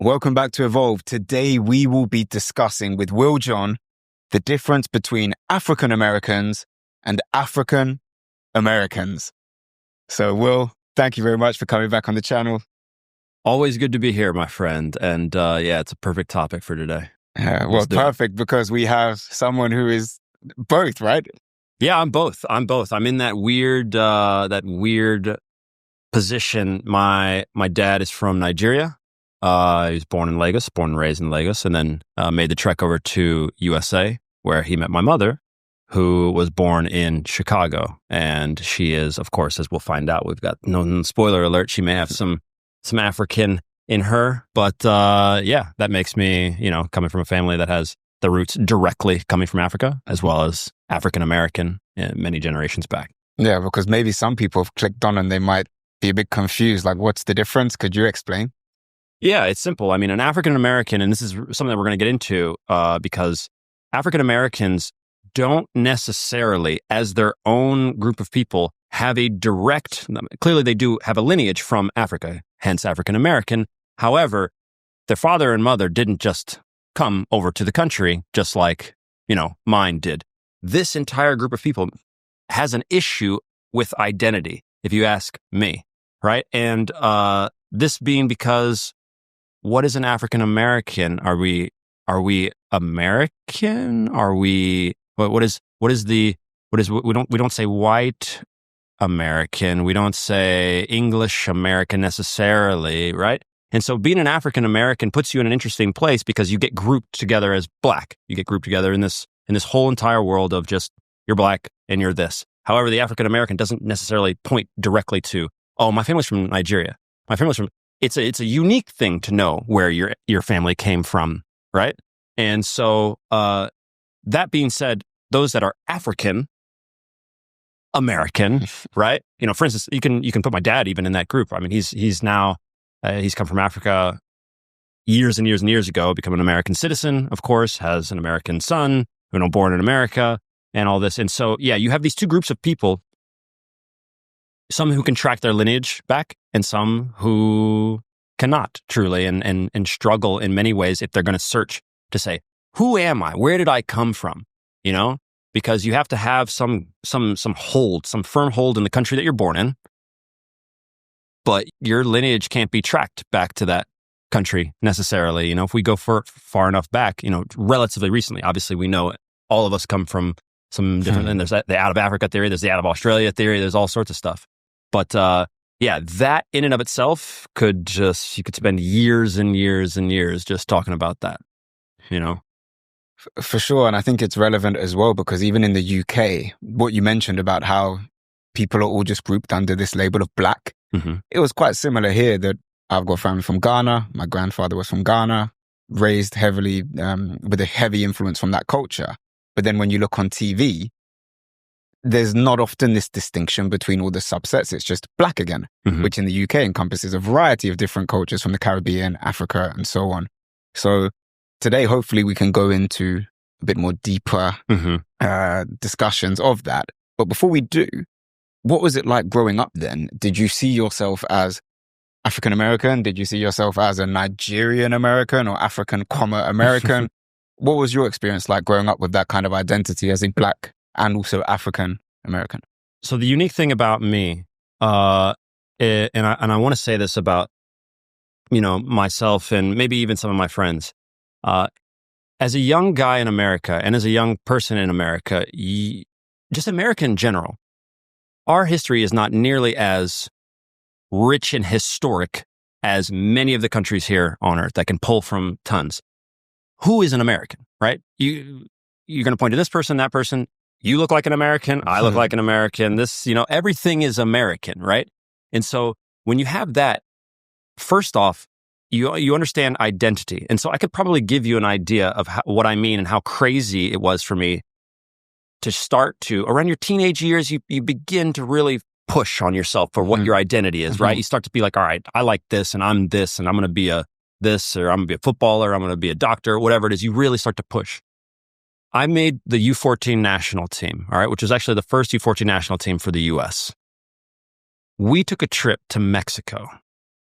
Welcome back to Evolve. Today we will be discussing with Will John the difference between African Americans and African Americans. So Will, thank you very much for coming back on the channel. Always good to be here, my friend. And it's a perfect topic for today. Perfect, because we have someone who is both, right? Yeah, I'm both. I'm in that weird position. My dad is from Nigeria. He was born and raised in Lagos, and then made the trek over to USA, where he met my mother, who was born in Chicago. And she is, of course, as we'll find out, we've got no spoiler alert, she may have some African in her. But that makes me, coming from a family that has the roots directly coming from Africa, as well as African American many generations back. Yeah, because maybe some people have clicked on and they might be a bit confused. Like, what's the difference? Could you explain? Yeah, it's simple. I mean, an African American, and this is something that we're going to get into because African Americans don't necessarily, as their own group of people, have a direct, clearly they do have a lineage from Africa, hence African American. However, their father and mother didn't just come over to the country just like, mine did. This entire group of people has an issue with identity, if you ask me, right? And this being because, what is an African American? Are we American? We don't say white American. We don't say English American necessarily, right? And so being an African American puts you in an interesting place because you get grouped together as Black. You get grouped together in this whole entire world of just, you're Black and you're this. However, the African American doesn't necessarily point directly to, oh, my family's from Nigeria. My family's from, it's a unique thing to know where your family came from, right? And so that being said, those that are African American, right? For instance, you can put my dad even in that group. I mean, he's now he's come from Africa years and years and years ago, become an American citizen, of course, has an American son, born in America and all this. And so, yeah, you have these two groups of people, some who can track their lineage back and some who cannot truly and struggle in many ways if they're going to search to say, who am I? Where did I come from? Because you have to have some firm hold in the country that you're born in, but your lineage can't be tracked back to that country necessarily. If we go far enough back, relatively recently, obviously we know all of us come from some different, and there's the out of Africa theory, there's the out of Australia theory, there's all sorts of stuff. But that in and of itself you could spend years and years and years just talking about that, For sure. And I think it's relevant as well because even in the UK, what you mentioned about how people are all just grouped under this label of Black, it was quite similar here. That I've got family from Ghana. My grandfather was from Ghana, raised heavily with a heavy influence from that culture. But then when you look on TV, there's not often this distinction between all the subsets. It's just Black again, which in the UK encompasses a variety of different cultures from the Caribbean, Africa, and so on. So today, hopefully, we can go into a bit more deeper discussions of that. But before we do, what was it like growing up then? Did you see yourself as African American? Did you see yourself as a Nigerian American or African, American? What was your experience like growing up with that kind of identity as a Black and also African American? So the unique thing about me, and I want to say this about, myself and maybe even some of my friends, as a young guy in America and as a young person in America, just America in general, our history is not nearly as rich and historic as many of the countries here on earth that can pull from tons. Who is an American, right? You're going to point to this person, that person. You look like an American. I look like an American. This, everything is American, right? And so when you have that, first off, you understand identity. And so I could probably give you an idea of what I mean and how crazy it was for me to start to, around your teenage years, you begin to really push on yourself for what your identity is, right? You start to be like, all right, I like this and I'm this and I'm going to be a this, or I'm going to be a footballer, I'm going to be a doctor, whatever it is. You really start to push. I made the U14 national team, all right, which was actually the first U14 national team for the US. We took a trip to Mexico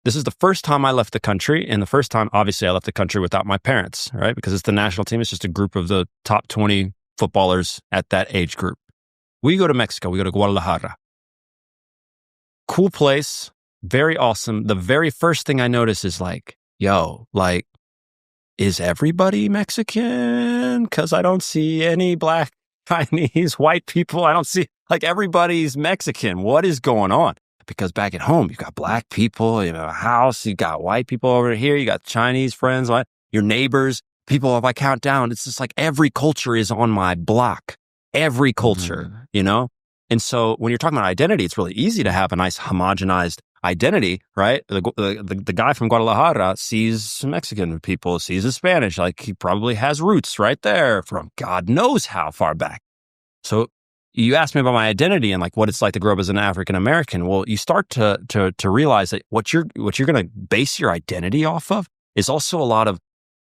this is the first time I left the country, and the first time, obviously, I left the country without my parents, right? Because it's the national team. It's just a group of the top 20 footballers at that age group. We go to Mexico. We go to Guadalajara. Cool place. Very awesome. The very first thing I notice is like, yo, like, is everybody Mexican? Because I don't see any black, Chinese, white people. I don't see, like, everybody's Mexican. What is going on? Because back at home, you've got black people, you know, a house, you got white people over here, you got Chinese friends, your neighbors, people, if I count down, it's just like every culture is on my block. Every culture, you know? And so when you're talking about identity, it's really easy to have a nice homogenized identity, right? The guy from Guadalajara sees Mexican people, sees the Spanish, like he probably has roots right there from God knows how far back. So you asked me about my identity and like what it's like to grow up as an African American. Well, you start to realize that what you're going to base your identity off of is also a lot of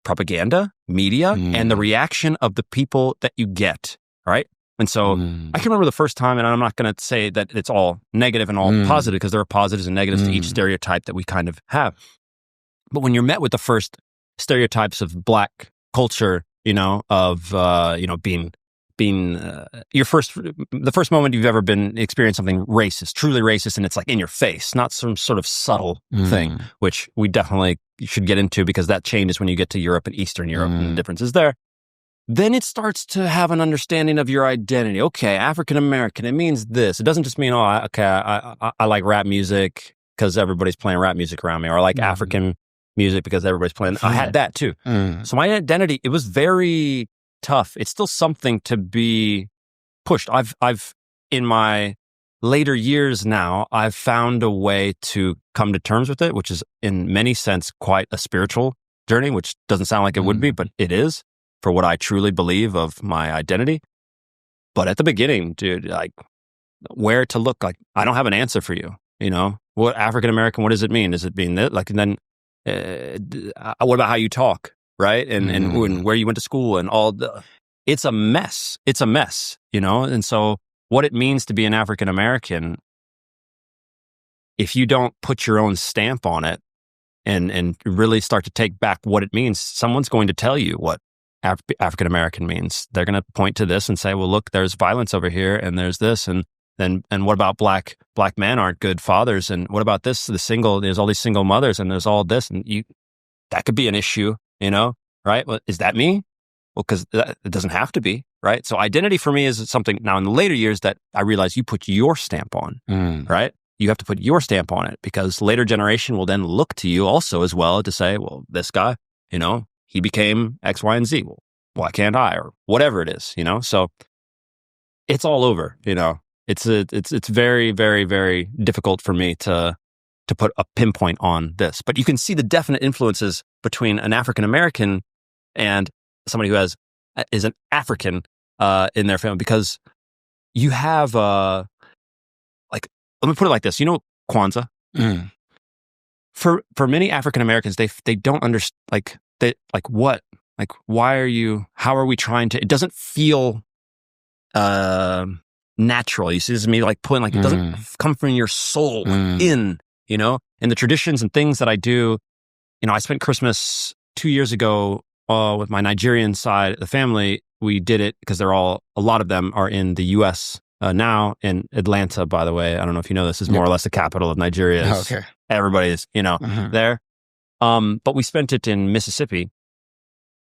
propaganda, media, and the reaction of the people that you get, right? And so I can remember the first time, and I'm not going to say that it's all negative and all positive, because there are positives and negatives to each stereotype that we kind of have. But when you're met with the first stereotypes of Black culture, you know, of being the first moment you've ever been experienced something racist, truly racist, and it's like in your face, not some sort of subtle thing, which we definitely should get into because that changes when you get to Europe and Eastern Europe and the differences there. Then it starts to have an understanding of your identity. Okay, African American, it means this. It doesn't just mean, I like rap music because everybody's playing rap music around me, or I like African music because everybody's playing. I had that too. So my identity, it was very tough. It's still something to be pushed. I've in my later years now, I've found a way to come to terms with it, which is in many sense quite a spiritual journey, which doesn't sound like it would be, but it is for what I truly believe of my identity. But at the beginning, dude, like where to look, like I don't have an answer for you. You know, what African American, what does it mean? Does it mean that like, and then what about how you talk? Right. And where you went to school and it's a mess. It's a mess, you know? And so what it means to be an African American, if you don't put your own stamp on it and really start to take back what it means, someone's going to tell you what African American means. They're going to point to this and say, well, look, there's violence over here and there's this. And what about black men aren't good fathers? And what about this? There's all these single mothers and there's all this. And that could be an issue. You know, right? Well, is that me? Well, because it doesn't have to be, right? So identity for me is something now in the later years that I realize you put your stamp on, right? You have to put your stamp on it because later generation will then look to you also as well to say, well, this guy, you know, he became X, Y, and Z. Well, why can't I? Or whatever it is, you know? So it's all over, you know? It's very, very, very difficult for me to put a pinpoint on this, but you can see the definite influences between an African American and somebody who is an African in their family, because you have like, let me put it like this, you know, Kwanzaa. For many African Americans, they don't understand what, like why are you? How are we trying to? It doesn't feel natural. You see, this is me like putting like it doesn't come from your soul in. You know, and the traditions and things that I do, you know, I spent Christmas 2 years ago with my Nigerian side of the family. We did it because a lot of them are in the U.S. Now in Atlanta, by the way. I don't know if you know this is more or less the capital of Nigeria. Okay. Everybody's, you know, there. But we spent it in Mississippi,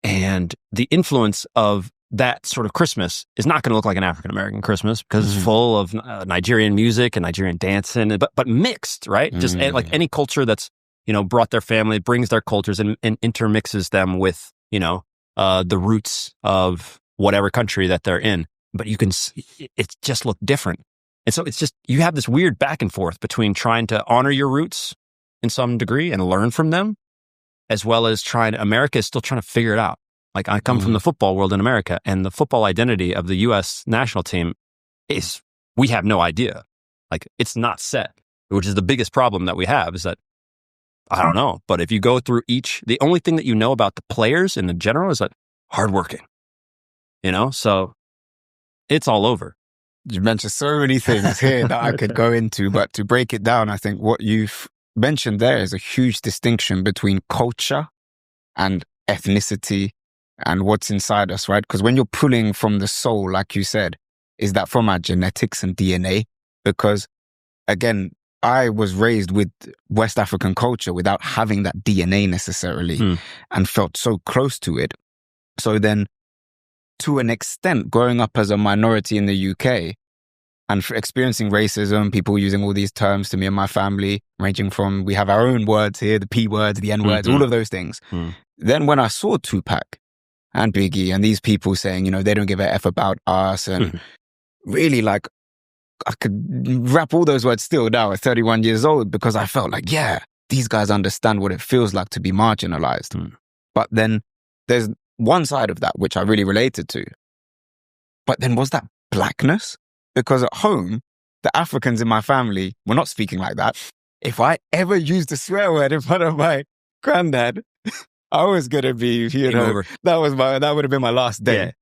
and the influence of that sort of Christmas is not going to look like an African American Christmas because it's full of Nigerian music and Nigerian dancing, but mixed, right? Just like any culture that's, you know, brought their family, brings their cultures and intermixes them with, you know, the roots of whatever country that they're in. But you can see it just look different. And so it's just, you have this weird back and forth between trying to honor your roots in some degree and learn from them, as well as America is still trying to figure it out. Like I come from the football world in America, and the football identity of the U.S. national team is, we have no idea. Like it's not set, which is the biggest problem that we have is that, I don't know. But if you go through the only thing that you know about the players in the general is that hardworking, you know? So it's all over. You mentioned so many things here that I could go into, but to break it down, I think what you've mentioned there is a huge distinction between culture and ethnicity and what's inside us, right? Because when you're pulling from the soul, like you said, is that from our genetics and DNA? Because again, I was raised with West African culture without having that DNA necessarily and felt so close to it. So then, to an extent, growing up as a minority in the UK and experiencing racism, people using all these terms to me and my family, ranging from, we have our own words here, the P words, the N words, all of those things. Then when I saw Tupac and Biggie and these people saying, you know, they don't give a F about us and really like, I could rap all those words still now at 31 years old because I felt like, yeah, these guys understand what it feels like to be marginalized. But then there's one side of that which I really related to. But then was that blackness? Because at home, the Africans in my family were not speaking like that. If I ever used a swear word in front of my granddad, I was going to be, you know, that would have been my last day.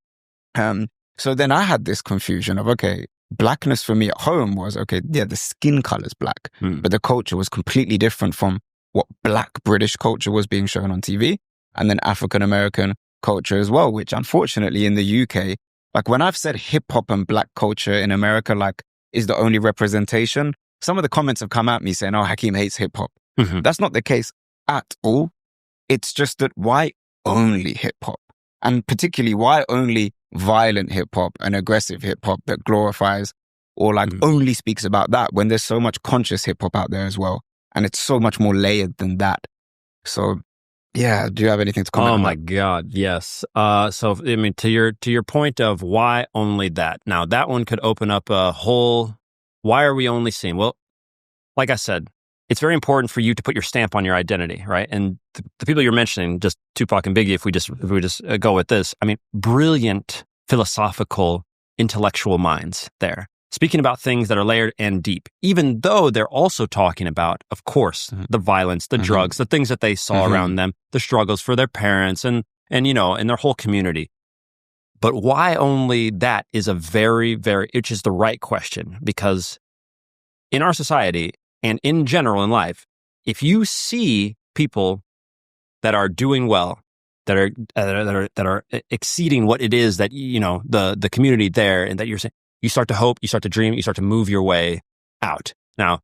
Yeah. So then I had this confusion of, okay, blackness for me at home was, okay, yeah, the skin color's black, but the culture was completely different from what black British culture was being shown on TV, and then African-American culture as well, which unfortunately in the UK, like when I've said hip hop and black culture in America, like is the only representation, some of the comments have come at me saying, oh, Hakeem hates hip hop. That's not the case at all. It's just that why only hip hop? And particularly why only violent hip hop and aggressive hip hop that glorifies or like only speaks about that when there's so much conscious hip hop out there as well. And it's so much more layered than that. So yeah, do you have anything to comment on? Oh my God, yes. So I mean, to your point of why only that. Now that one could open up a whole, why are we only seeing? Well, like I said, it's very important for you to put your stamp on your identity, right? And the people you're mentioning, just Tupac and Biggie, if we just go with this, I mean, brilliant philosophical, intellectual minds there, speaking about things that are layered and deep, even though they're also talking about, of course, the violence, the drugs, the things that they saw around them, the struggles for their parents and you know, and their whole community. But why only that is a very, very, which is the right question, because in our society, and in general in life, if you see people that are doing well, that are exceeding what it is that, you know, the community there, and that you're saying, you start to hope, you start to dream, you start to move your way out. Now,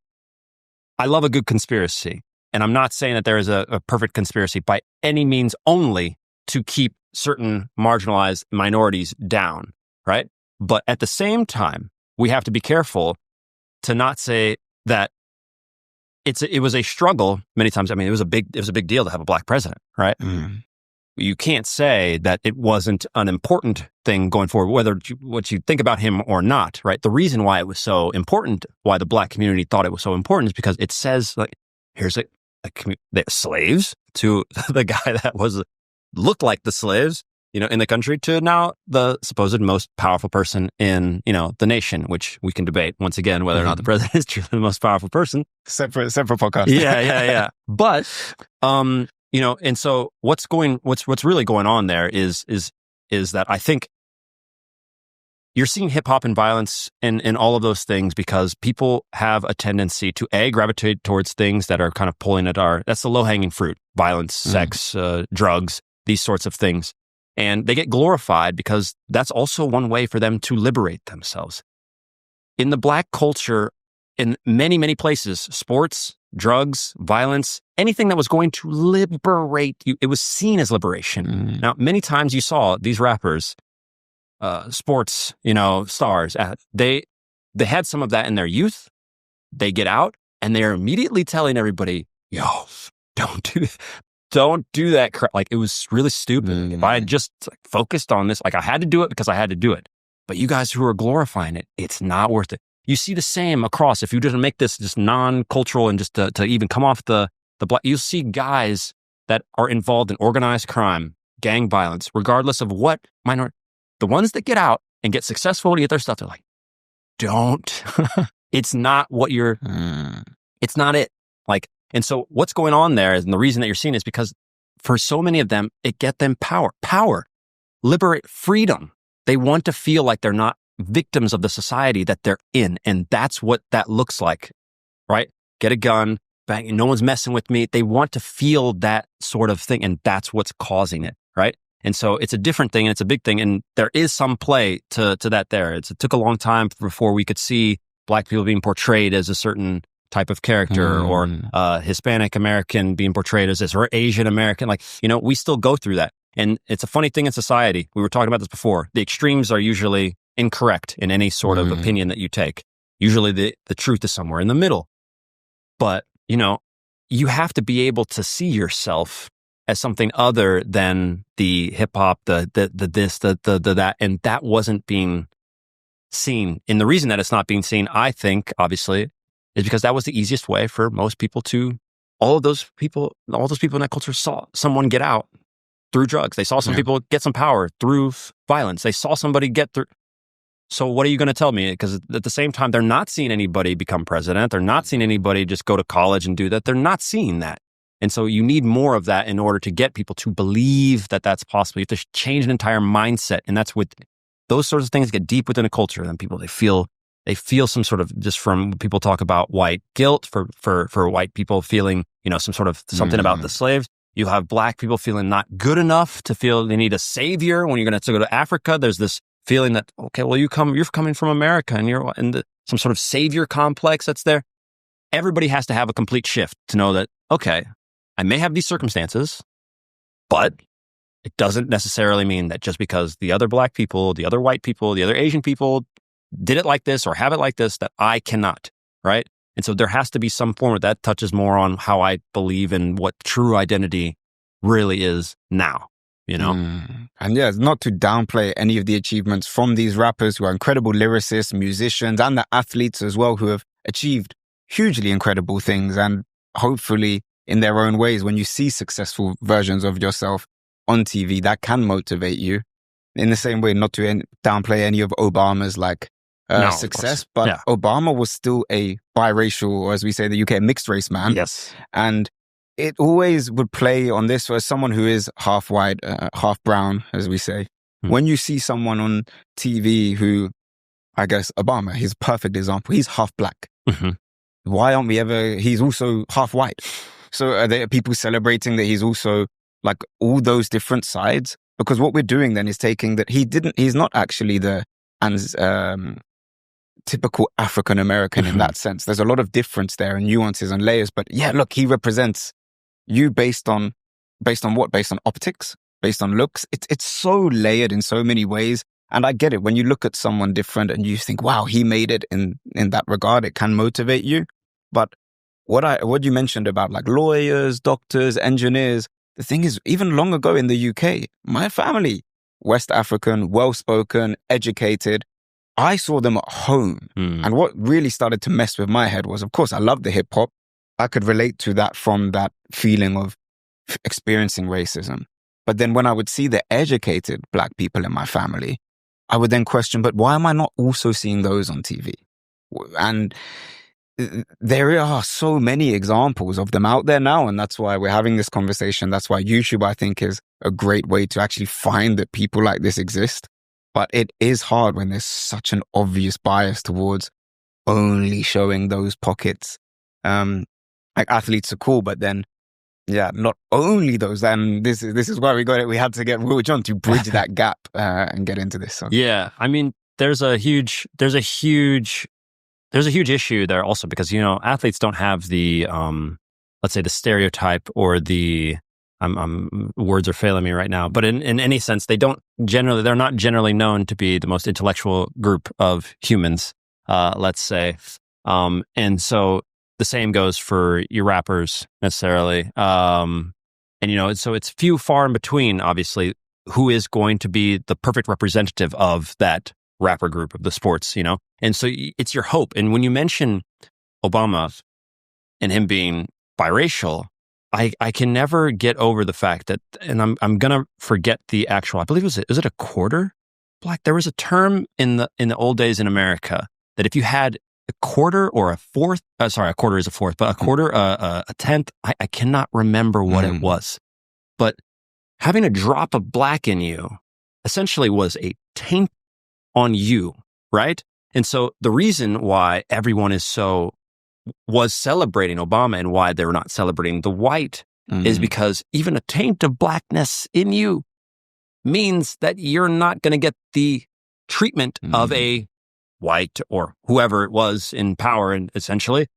I love a good conspiracy, and I'm not saying that there is a perfect conspiracy by any means, only to keep certain marginalized minorities down, right? But at the same time, we have to be careful to not say that it was a struggle many times. I mean, it was a big deal to have a black president, right? You can't say that it wasn't an important thing going forward, whether what you think about him or not, right? The reason why it was so important, why the black community thought it was so important, is because it says, like, here's the slaves to the guy that looked like the slaves, you know, in the country, to now the supposed most powerful person in, you know, the nation, which we can debate once again whether or not the president is truly the most powerful person. Separate podcast. Yeah. But you know, and so what's really going on there is that I think you're seeing hip hop and violence and all of those things because people have a tendency to gravitate towards things that are kind of pulling at that's the low hanging fruit: violence, sex, drugs, these sorts of things. And they get glorified because that's also one way for them to liberate themselves. In the black culture, in many, many places, sports, drugs, violence, anything that was going to liberate you, it was seen as liberation. Now, many times you saw these rappers, sports, you know, stars, they had some of that in their youth. They get out and they're immediately telling everybody, yo, don't do that crap. Like, it was really stupid. If I had just focused on this, like, I had to do it because I had to do it. But you guys who are glorifying it, it's not worth it. You see the same across. If you just make this just non-cultural and just to even come off the black, you'll see guys that are involved in organized crime, gang violence, regardless of what minority. The ones that get out and get successful to get their stuff, they're like, don't. It's not what you're, it's not it. Like, and so what's going on there, and the reason that you're seeing is because for so many of them, it get them power, liberate, freedom. They want to feel like they're not victims of the society that they're in. And that's what that looks like, right? Get a gun, bang, no one's messing with me. They want to feel that sort of thing. And that's what's causing it, right? And so it's a different thing and it's a big thing. And there is some play to that there. It took a long time before we could see Black people being portrayed as a certain type of character or Hispanic American being portrayed as this or Asian American. Like, we still go through that. And it's a funny thing in society. We were talking about this before. The extremes are usually incorrect in any sort of opinion that you take. Usually the truth is somewhere in the middle. But, you have to be able to see yourself as something other than the hip hop, the this, the that, and that wasn't being seen. And the reason that it's not being seen, I think, obviously, is because that was the easiest way for most people to, all those people in that culture saw someone get out through drugs. They saw some people get some power through violence. They saw somebody get through. So what are you going to tell me? Because at the same time, they're not seeing anybody become president. They're not seeing anybody just go to college and do that. They're not seeing that. And so you need more of that in order to get people to believe that that's possible. You have to change an entire mindset. And that's with those sorts of things get deep within a culture. And people, they feel some sort of, just from people talk about white guilt for white people feeling, some sort of something about the slaves. You have Black people feeling not good enough to feel they need a savior. When you're going to go to Africa, there's this feeling that, okay, well, you're coming from America and you're in some sort of savior complex that's there. Everybody has to have a complete shift to know that, okay, I may have these circumstances, but it doesn't necessarily mean that just because the other Black people, the other white people, the other Asian people did it like this or have it like this, that I cannot, right? And so there has to be some form of that touches more on how I believe in what true identity really is now, And not to downplay any of the achievements from these rappers who are incredible lyricists, musicians, and the athletes as well, who have achieved hugely incredible things. And hopefully in their own ways, when you see successful versions of yourself on TV, that can motivate you. In the same way, not to downplay any of Obama's success, but Obama was still a biracial, or as we say in the UK, mixed race man. Yes. And it always would play on this as someone who is half white, half brown, as we say. When you see someone on TV who, I guess Obama, he's a perfect example. He's half Black. Why aren't we he's also half white. So are there people celebrating that he's also like all those different sides? Because what we're doing then is taking that he's not actually the typical African American in that sense. There's a lot of difference there and nuances and layers. But yeah, look, he represents you based on what? Based on optics, based on looks. It's so layered in so many ways. And I get it. When you look at someone different and you think, wow, he made it in that regard, it can motivate you. But what you mentioned about like lawyers, doctors, engineers, the thing is, even long ago in the UK, my family, West African, well-spoken, educated, I saw them at home. And what really started to mess with my head was, of course, I loved the hip hop. I could relate to that from that feeling of experiencing racism. But then when I would see the educated Black people in my family, I would then question, but why am I not also seeing those on TV? And there are so many examples of them out there now. And that's why we're having this conversation. That's why YouTube, I think, is a great way to actually find that people like this exist. But it is hard when there's such an obvious bias towards only showing those pockets. Like athletes are cool, but then, not only those. And this is why we had to get Will John to bridge that gap and get into this. So. Yeah, I mean, there's a huge issue there also because athletes don't have the let's say the stereotype or the words are failing me right now, but in any sense, they're not generally known to be the most intellectual group of humans, let's say. And so the same goes for your rappers necessarily. And so it's few far in between, obviously, who is going to be the perfect representative of that rapper group of the sports, And so it's your hope. And when you mention Obama and him being biracial, I can never get over the fact that, and I'm gonna forget the actual. I believe is it a quarter Black? There was a term in the old days in America that if you had a quarter or a fourth, a quarter is a fourth, but a quarter, a tenth. I cannot remember what it was, but having a drop of Black in you essentially was a taint on you, right? And so the reason why everyone is so was celebrating Obama and why they're not celebrating the white is because even a taint of blackness in you means that you're not going to get the treatment of a white or whoever it was in power, and essentially,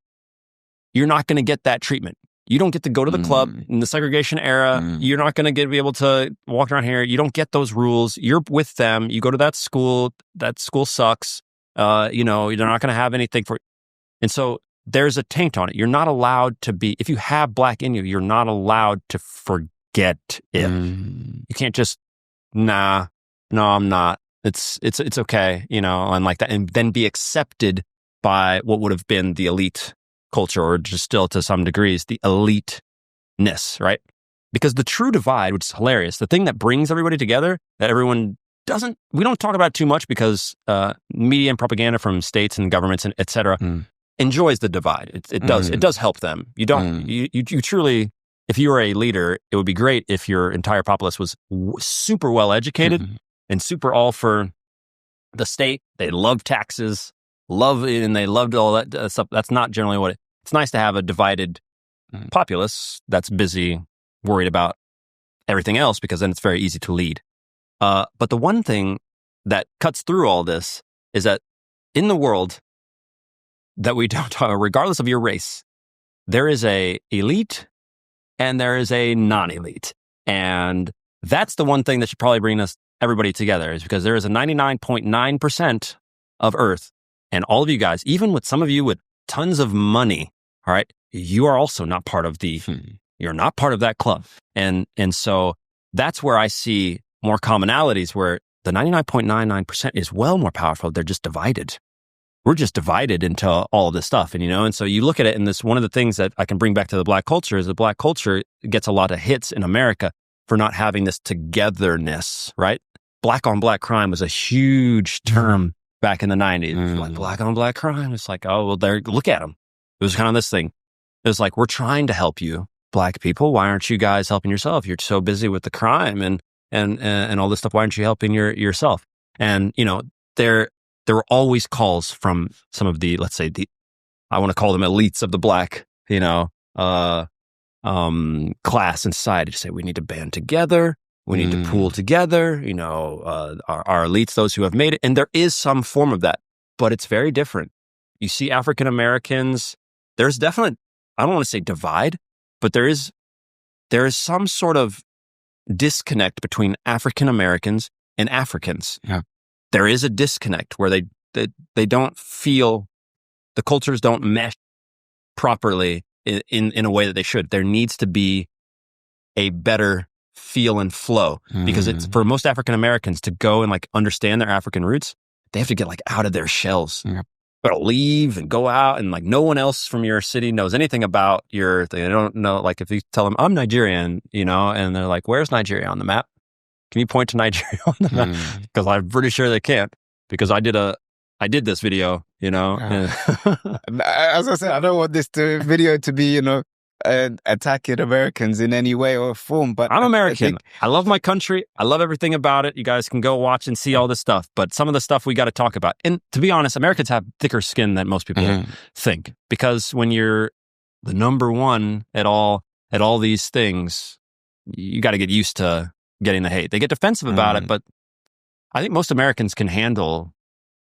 you're not going to get that treatment. You don't get to go to the club in the segregation era. You're not going to be able to walk around here. You don't get those rules. You're with them. You go to that school. That school sucks. You're not going to have anything for. And so there's a taint on it. You're not allowed to be. If you have black in you, you're not allowed to forget it. You can't just no, I'm not. It's okay, and like that, and then be accepted by what would have been the elite culture, or just still to some degrees the eliteness, right? Because the true divide, which is hilarious, the thing that brings everybody together, that everyone we don't talk about too much because media and propaganda from states and governments and et cetera enjoys the divide. It does help them. You don't, you truly, if you were a leader, it would be great if your entire populace was super well educated and super all for the state. They loved taxes, and they loved all that stuff. That's not generally what it's nice to have a divided populace that's busy, worried about everything else, because then it's very easy to lead. But the one thing that cuts through all this is that in the world that we don't talk about, regardless of your race, there is a elite and there is a non-elite. And that's the one thing that should probably bring everybody together, is because there is a 99.9% of Earth, and all of you guys, even with some of you with tons of money, all right, you are also not part of you're not part of that club. And so that's where I see more commonalities, where the 99.99% is well more powerful. They're just divided. We're just divided into all of this stuff. And so you look at it, and this, one of the things that I can bring back to the black culture is the black culture gets a lot of hits in America for not having this togetherness, right? Black on black crime was a huge term back in the 90s. Like black on black crime. It's like, oh, well, look at them. It was kind of this thing. It was like, we're trying to help you, black people. Why aren't you guys helping yourself? You're so busy with the crime and all this stuff. Why aren't you helping yourself? And, there were always calls from some of the, let's say, I want to call them elites of the black, class in society, to say we need to band together. We need to pool together, our elites, those who have made it. And there is some form of that, but it's very different. You see African Americans, there's definitely, I don't want to say divide, but there is some sort of disconnect between African Americans and Africans. Yeah. There is a disconnect where they don't feel, the cultures don't mesh properly in a way that they should. There needs to be a better feel and flow, because it's for most African Americans to go and like understand their African roots, they have to get like out of their shells. Yep. Gotta leave and go out, and like no one else from your city knows anything about your thing. They don't know, like if you tell them I'm Nigerian, and they're like, where's Nigeria on the map? Can you point to Nigeria on the map? Because I'm pretty sure they can't, because I did this video, As I said, I don't want this video to be, attacking Americans in any way or form, but I'm American. I love my country. I love everything about it. You guys can go watch and see all this stuff, but some of the stuff we got to talk about. And to be honest, Americans have thicker skin than most people think, because when you're the number one at all these things, you got to get used to getting the hate. They get defensive about it, but I think most Americans can handle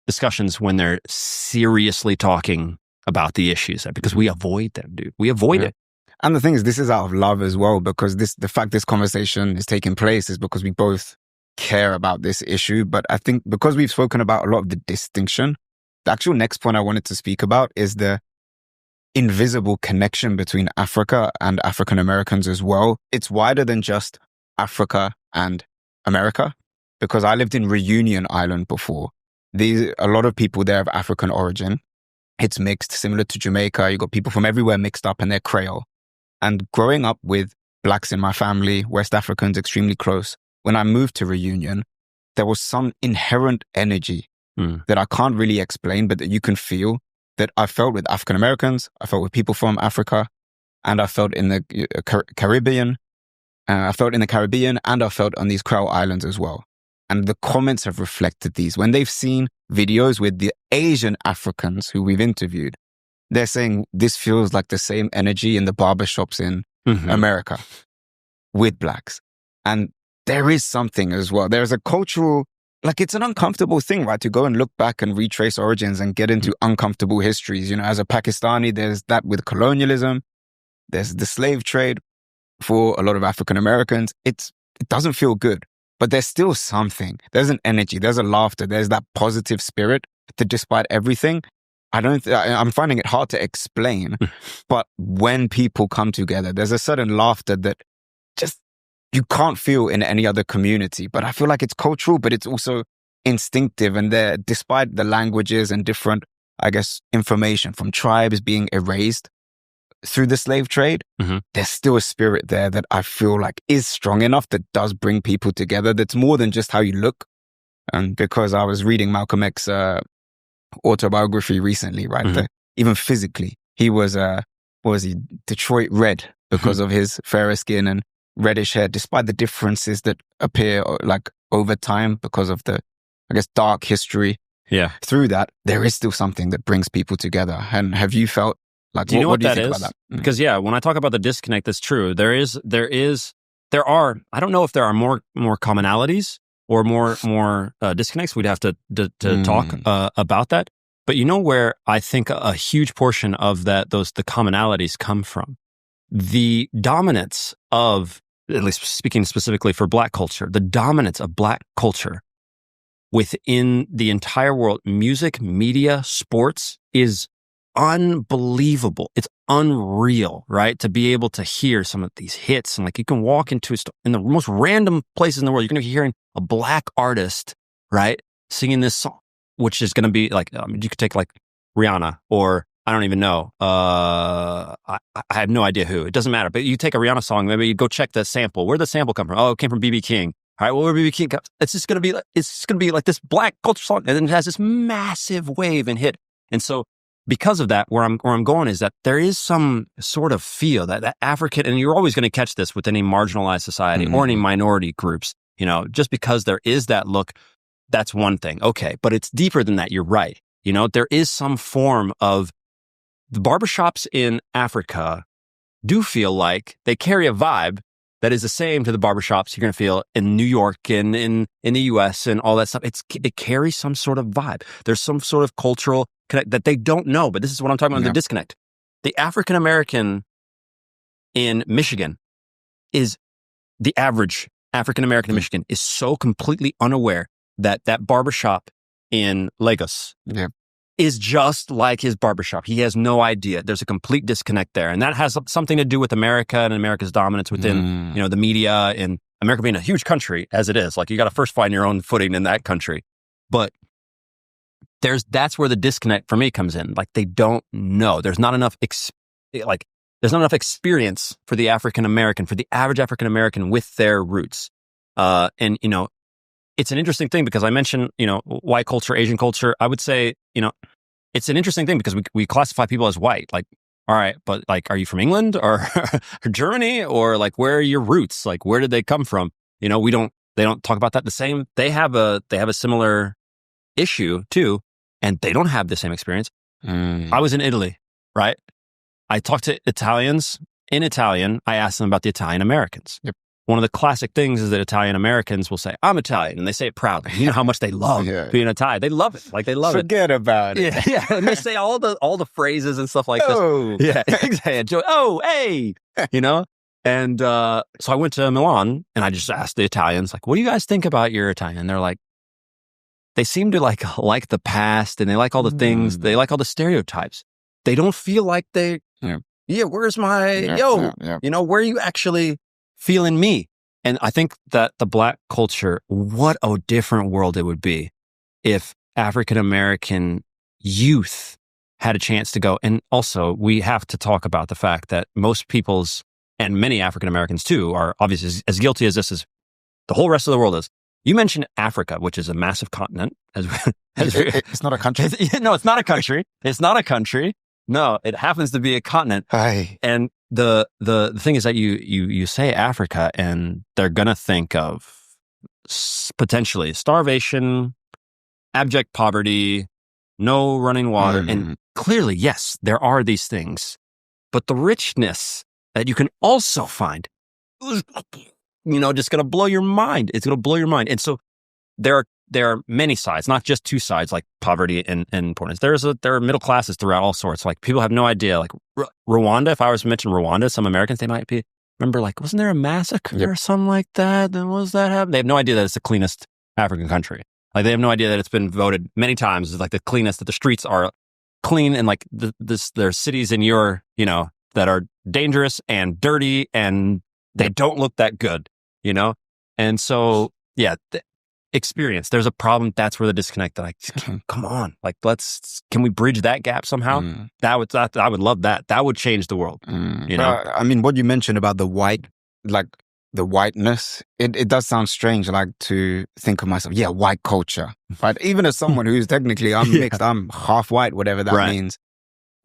discussions when they're seriously talking about the issues, because we avoid them, dude. We avoid it. And the thing is, this is out of love as well, because the fact this conversation is taking place is because we both care about this issue. But I think because we've spoken about a lot of the distinction, the actual next point I wanted to speak about is the invisible connection between Africa and African Americans as well. It's wider than just Africa and America, because I lived in Reunion Island before. A lot of people there of African origin. It's mixed, similar to Jamaica. You got people from everywhere mixed up, and they're Creole. And growing up with blacks in my family, West Africans extremely close, when I moved to Reunion, there was some inherent energy that I can't really explain, but that you can feel, that I felt with African Americans, I felt with people from Africa, and I felt in the Caribbean. I felt in the Caribbean, and I felt on these Creole Islands as well. And the comments have reflected these. When they've seen videos with the Asian Africans who we've interviewed, they're saying this feels like the same energy in the barbershops in America with blacks. And there is something as well. There's a cultural, like it's an uncomfortable thing, right? To go and look back and retrace origins and get into uncomfortable histories. You know, as a Pakistani, there's that with colonialism. There's the slave trade for a lot of African Americans. It doesn't feel good, but there's still something. There's an energy, there's a laughter, there's that positive spirit that despite everything, I'm finding it hard to explain, but when people come together, there's a certain laughter that just you can't feel in any other community. But I feel like it's cultural, but it's also instinctive. And despite the languages and different, I guess, information from tribes being erased through the slave trade, there's still a spirit there that I feel like is strong enough that does bring people together. That's more than just how you look. And because I was reading Malcolm X's autobiography recently, right? Even physically, he was, Detroit red because of his fairer skin and reddish hair, despite the differences that appear like over time because of the, I guess, dark history. Yeah. Through that, there is still something that brings people together. And have you felt like, do you know what do you that think is? about that? Because when I talk about the disconnect, that's true. There are, I don't know if there are more commonalities or more disconnects. We'd have to talk about that. But you know where I think a huge portion of the commonalities come from? The dominance of, at least speaking specifically for Black culture, the dominance of Black culture within the entire world, music, media, sports, is unbelievable. It's unreal, right? To be able to hear some of these hits, and like you can walk into in the most random places in the world, you're going to be hearing a Black artist, right, singing this song, which is going to be like, you could take like Rihanna, or I don't even know. I have no idea who. It doesn't matter. But you take a Rihanna song, maybe you go check the sample. Where'd the sample come from? Oh, it came from B.B. King. All right, well, where B.B. King comes, it's just going to be like this Black culture song, and then it has this massive wave and hit. And so, because of that, where I'm going is that there is some sort of feel that African, and you're always going to catch this with any marginalized society or any minority groups. You know, just because there is that look, that's one thing. Okay, but it's deeper than that. You're right. You know, there is some form of the barbershops in Africa do feel like they carry a vibe that is the same to the barbershops you're going to feel in New York and in the US and all that stuff. It carries some sort of vibe. There's some sort of cultural connect that they don't know, but this is what I'm talking about, the disconnect. The African American in Michigan is, the average African American in Michigan is so completely unaware that barbershop in Lagos is just like his barbershop. He has no idea. There's a complete disconnect there. And that has something to do with America and America's dominance within, the media, and America being a huge country as it is. Like, you got to first find your own footing in that country. But that's where the disconnect for me comes in. Like, they don't know. There's not enough experience for the African American, for the average African American with their roots. And, it's an interesting thing because I mentioned, white culture, Asian culture. I would say, it's an interesting thing because we classify people as white. Like, all right, but like, are you from England or Germany, or like, where are your roots? Like, where did they come from? They don't talk about that the same. They have a similar issue too, and they don't have the same experience. I was in Italy, right? I talked to Italians. In Italian, I asked them about the Italian Americans. Yep. One of the classic things is that Italian Americans will say, "I'm Italian," and they say it proudly. You know how much they love being Italian. They love it. Like, they love Forget about it. Yeah. And they say all the phrases and stuff like this. Yeah, exactly. Oh, hey, And so I went to Milan, and I just asked the Italians, like, "What do you guys think about your Italian?" And they're like, they seem to like the past, and they like all the things. They like all the stereotypes. They don't feel like they. Where's my where are you actually feeling me? And I think that the Black culture, what a different world it would be if African American youth had a chance to go. And also, we have to talk about the fact that most people's, and many African Americans too, are obviously as guilty as this as the whole rest of the world is. You mentioned Africa, which is a massive continent. It's not a country. No, it's not a country. It's not a country. No, it happens to be a continent. Aye. And the thing is that you say Africa, and they're gonna think of potentially starvation, abject poverty, no running water, and clearly, yes, there are these things, but the richness that you can also find, just going to blow your mind. It's going to blow your mind. And so there are many sides, not just two sides, like poverty and importance. There are middle classes throughout all sorts. Like people have no idea. Like Rwanda, if I was to mention Rwanda, some Americans, they might be, remember, like, wasn't there a massacre or something like that? Then what does that happen? They have no idea that it's the cleanest African country. Like they have no idea that it's been voted many times as like the cleanest, that the streets are clean, and like there's cities in that are dangerous and dirty and they don't look that good, And so, yeah, experience, there's a problem. That's where the disconnect that come on, like, can we bridge that gap somehow? I would love that. That would change the world, I mean, what you mentioned about the whiteness, it does sound strange, like to think of myself, white culture, right? Even as someone who's technically, I'm mixed, I'm half white, whatever that means.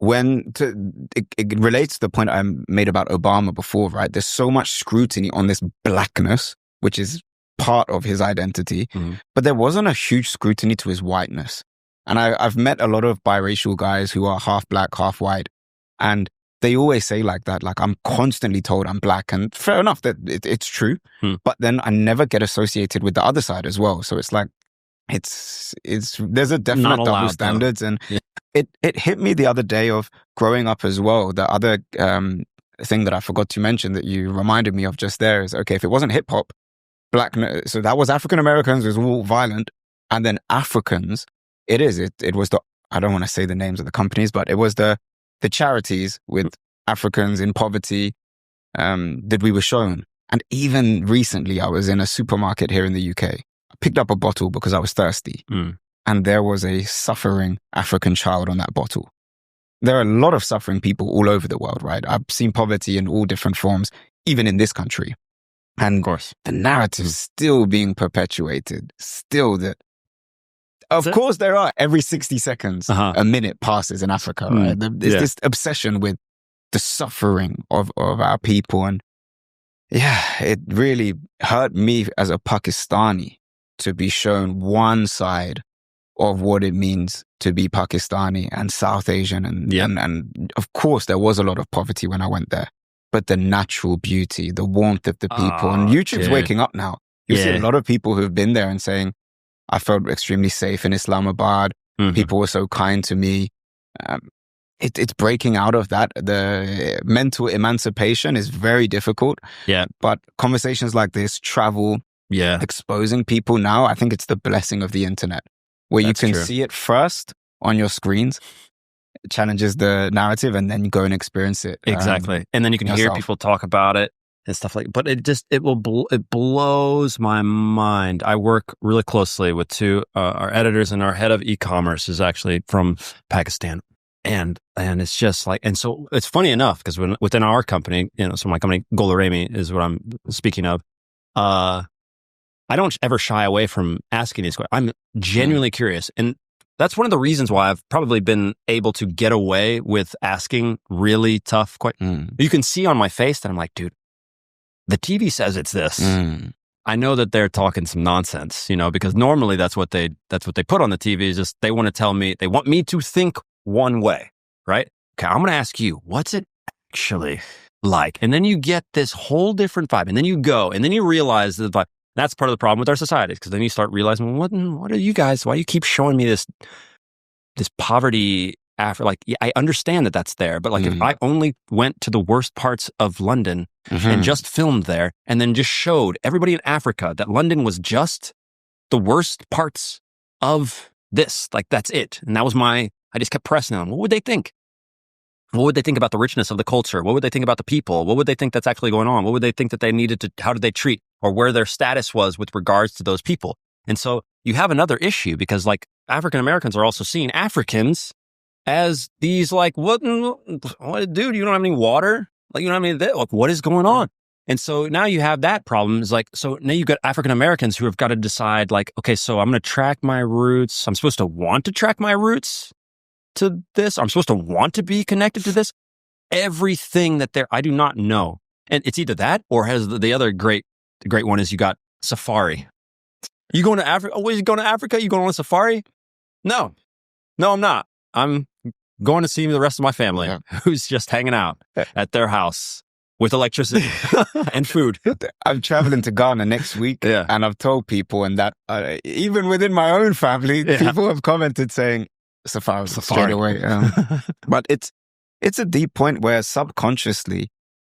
It relates to the point I made about Obama before, right? There's so much scrutiny on this blackness, which is part of his identity, but there wasn't a huge scrutiny to his whiteness. And I've met a lot of biracial guys who are half black, half white, and they always say like that, like, I'm constantly told I'm black, and fair enough that it's true, but then I never get associated with the other side as well. So it's like, there's a definite double standards, and it hit me the other day of growing up as well. The other thing that I forgot to mention that you reminded me of just there is, okay, if it wasn't hip hop, blackness, so that was African Americans, it was all violent, and then Africans, it was I don't want to say the names of the companies, but it was the charities with Africans in poverty that we were shown. And even recently, I was in a supermarket here in the UK. I picked up a bottle because I was thirsty, and there was a suffering African child on that bottle. There are a lot of suffering people all over the world, right? I've seen poverty in all different forms, even in this country. And of course, the narrative is still being perpetuated. Still of course, there are every 60 seconds, a minute passes in Africa, right? There's this obsession with the suffering of our people. And it really hurt me as a Pakistani to be shown one side of what it means to be Pakistani and South Asian. And of course, there was a lot of poverty when I went there. But the natural beauty, the warmth of the people, and YouTube's waking up now. You see a lot of people who've been there and saying, I felt extremely safe in Islamabad. People were so kind to me. It's breaking out of that. The mental emancipation is very difficult. But conversations like this, travel, exposing people now, I think it's the blessing of the internet, where you can see it first on your screens. It challenges the narrative, and then you go and experience it. Exactly. And then you can hear people talk about it and stuff like, but it blows my mind. I work really closely with two, our editors, and our head of e-commerce is actually from Pakistan. And it's just like, and so it's funny enough, because within our company, so my company, Globalization is what I'm speaking of. I don't ever shy away from asking these questions. I'm genuinely curious. And that's one of the reasons why I've probably been able to get away with asking really tough questions. You can see on my face that I'm like, dude, the TV says it's this. I know that they're talking some nonsense, because normally that's what they put on the TV, is just, they want to tell me, they want me to think one way, right? Okay, I'm going to ask you, what's it actually like? And then you get this whole different vibe, and then you go, and then you realize the vibe. That's part of the problem with our society, because then you start realizing, what are you guys? Why do you keep showing me this poverty after? Like, I understand that that's there, but like, if I only went to the worst parts of London and just filmed there, and then just showed everybody in Africa that London was just the worst parts of this, like, that's it. And that was I just kept pressing on. What would they think? What would they think about the richness of the culture? What would they think about the people? What would they think that's actually going on? What would they think that they needed to, how did they treat, or where their status was with regards to those people? And so you have another issue, because like, African Americans are also seeing Africans as these, like, what, dude, you don't have any water? Like, you don't have any, like, what is going on? And so now you have that problem. Is like, so now you've got African Americans who have got to decide, like, okay, so I'm going to track my roots. I'm supposed to want to track my roots to this. I'm supposed to want to be connected to this. Everything that I do not know. And it's either that, or has the other great one is, you got safari. You going to Africa? Oh, wait, you going to Africa? You going on a safari? No, I'm not. I'm going to see the rest of my family who's just hanging out at their house with electricity and food. I'm traveling to Ghana next week, and I've told people, and that even within my own family, people have commented saying, Safari. Straight away. But it's a deep point where subconsciously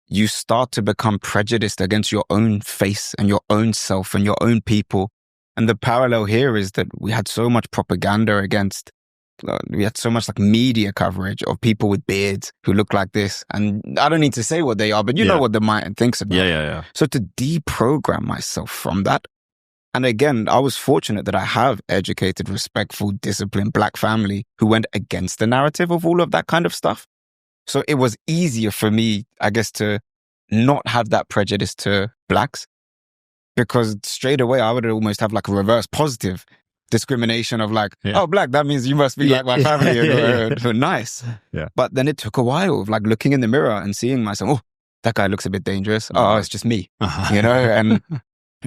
you start to become prejudiced against your own face and your own self and your own people. And the parallel here is that we had so much propaganda against, we had so much like media coverage of people with beards who look like this. And I don't need to say what they are, but you know what the mind thinks about. Yeah. So to deprogram myself from that, and again, I was fortunate that I have educated, respectful, disciplined Black family who went against the narrative of all of that kind of stuff. So it was easier for me, I guess, to not have that prejudice to Blacks, because straight away I would almost have like a reverse positive discrimination of like, oh, Black, that means you must be like my family. Nice. Yeah. But then it took a while of like looking in the mirror and seeing myself, oh, that guy looks a bit dangerous. Oh, it's just me, you know, and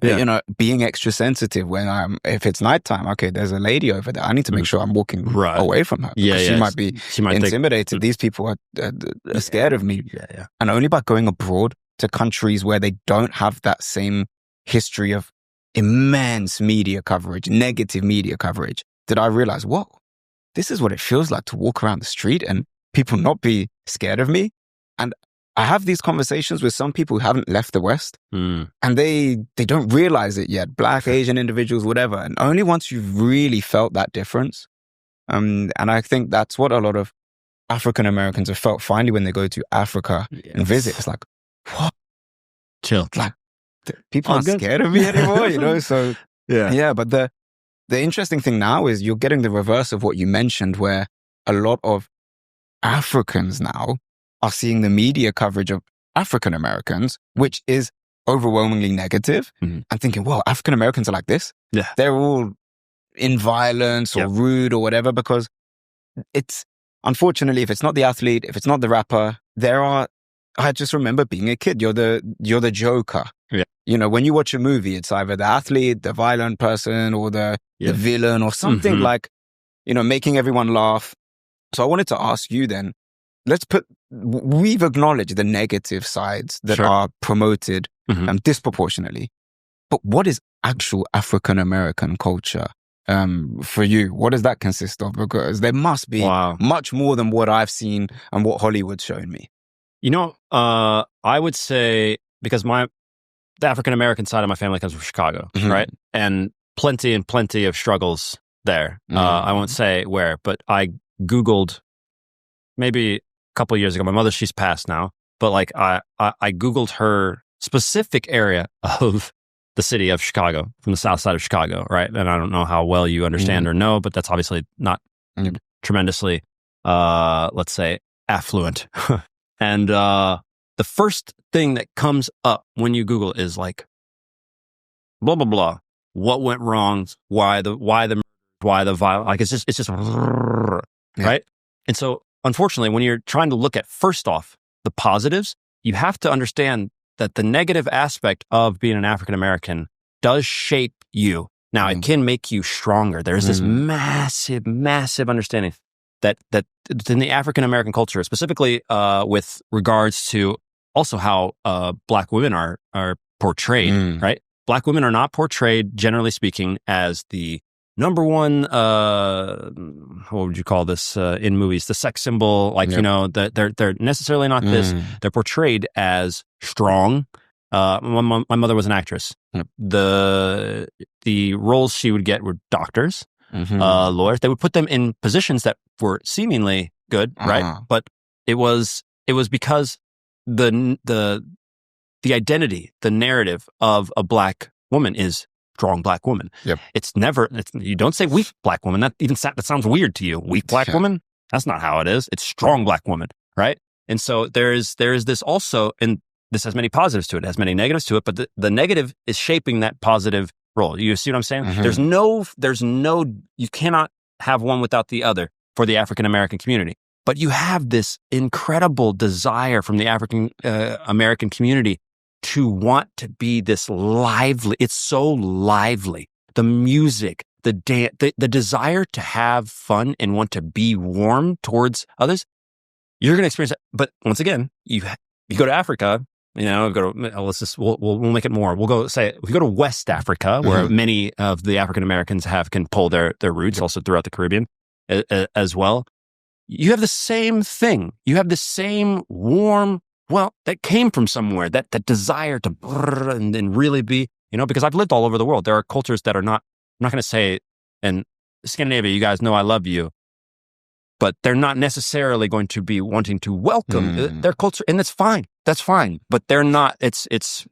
you know, being extra sensitive when if it's nighttime, okay, there's a lady over there. I need to make sure I'm walking away from her. She might be intimidated. These people are scared of me. And only by going abroad to countries where they don't have that same history of immense media coverage, negative media coverage, did I realize, whoa, this is what it feels like to walk around the street and people not be scared of me. And I have these conversations with some people who haven't left the West and they don't realize it yet. Black, Asian individuals, whatever. And only once you've really felt that difference. And I think that's what a lot of African Americans have felt finally when they go to Africa and visit. It's like, what? Chill. Like, people aren't scared of me anymore, you know? So, but the interesting thing now is you're getting the reverse of what you mentioned, where a lot of Africans now are seeing the media coverage of African Americans, which is overwhelmingly negative, and thinking, well, African Americans are like this. Yeah. They're all in violence or rude or whatever, because it's, unfortunately, if it's not the athlete, if it's not the rapper, I just remember being a kid, you're the joker. Yeah. You know, when you watch a movie, it's either the athlete, the violent person, or the villain, or something like, you know, making everyone laugh. So I wanted to ask you then, we've acknowledged the negative sides that are promoted disproportionately. But what is actual African American culture for you? What does that consist of? Because there must be much more than what I've seen and what Hollywood's shown me. You know, I would say, because the African American side of my family comes from Chicago, right? And plenty of struggles there. I won't say where, but I Googled maybe couple of years ago. My mother, she's passed now, but like I Googled her specific area of the city of Chicago, from the south side of Chicago, right? And I don't know how well you understand or know, but that's obviously not tremendously, let's say, affluent. And the first thing that comes up when you Google is like, blah, blah, blah. What went wrong? Why the violence? Like it's just right? And so, unfortunately, when you're trying to look at, first off, the positives, you have to understand that the negative aspect of being an African American does shape you. Now, it can make you stronger. There's this massive understanding that in the African American culture, specifically with regards to also how Black women are portrayed, right? Black women are not portrayed, generally speaking, as the number one, what would you call this in movies? The sex symbol, like, you know, they're necessarily not this. They're portrayed as strong. My mother was an actress. The roles she would get were doctors, lawyers. They would put them in positions that were seemingly good, right? But it was because the identity, the narrative of a Black woman is strong Black woman. It's never, you don't say weak Black woman. That sounds weird to you. Weak Black woman? That's not how it is. It's strong Black woman, right? And so there is this also, and this has many positives to it, has many negatives to it, but the negative is shaping that positive role. You see what I'm saying? There's no, you cannot have one without the other for the African American community. But you have this incredible desire from the African American community to want to be this lively. It's so lively. The music, the desire to have fun and want to be warm towards others, you're going to experience that. But once again, you go to Africa, we'll make it more. We'll go say, if we go to West Africa, where many of the African Americans can pull their roots, also throughout the Caribbean as well. You have the same thing. You have the same warm, that came from somewhere, that desire to and really be, because I've lived all over the world. There are cultures that are not, I'm not going to say, in Scandinavia, you guys know I love you, but they're not necessarily going to be wanting to welcome their culture. And that's fine. That's fine. But they're not,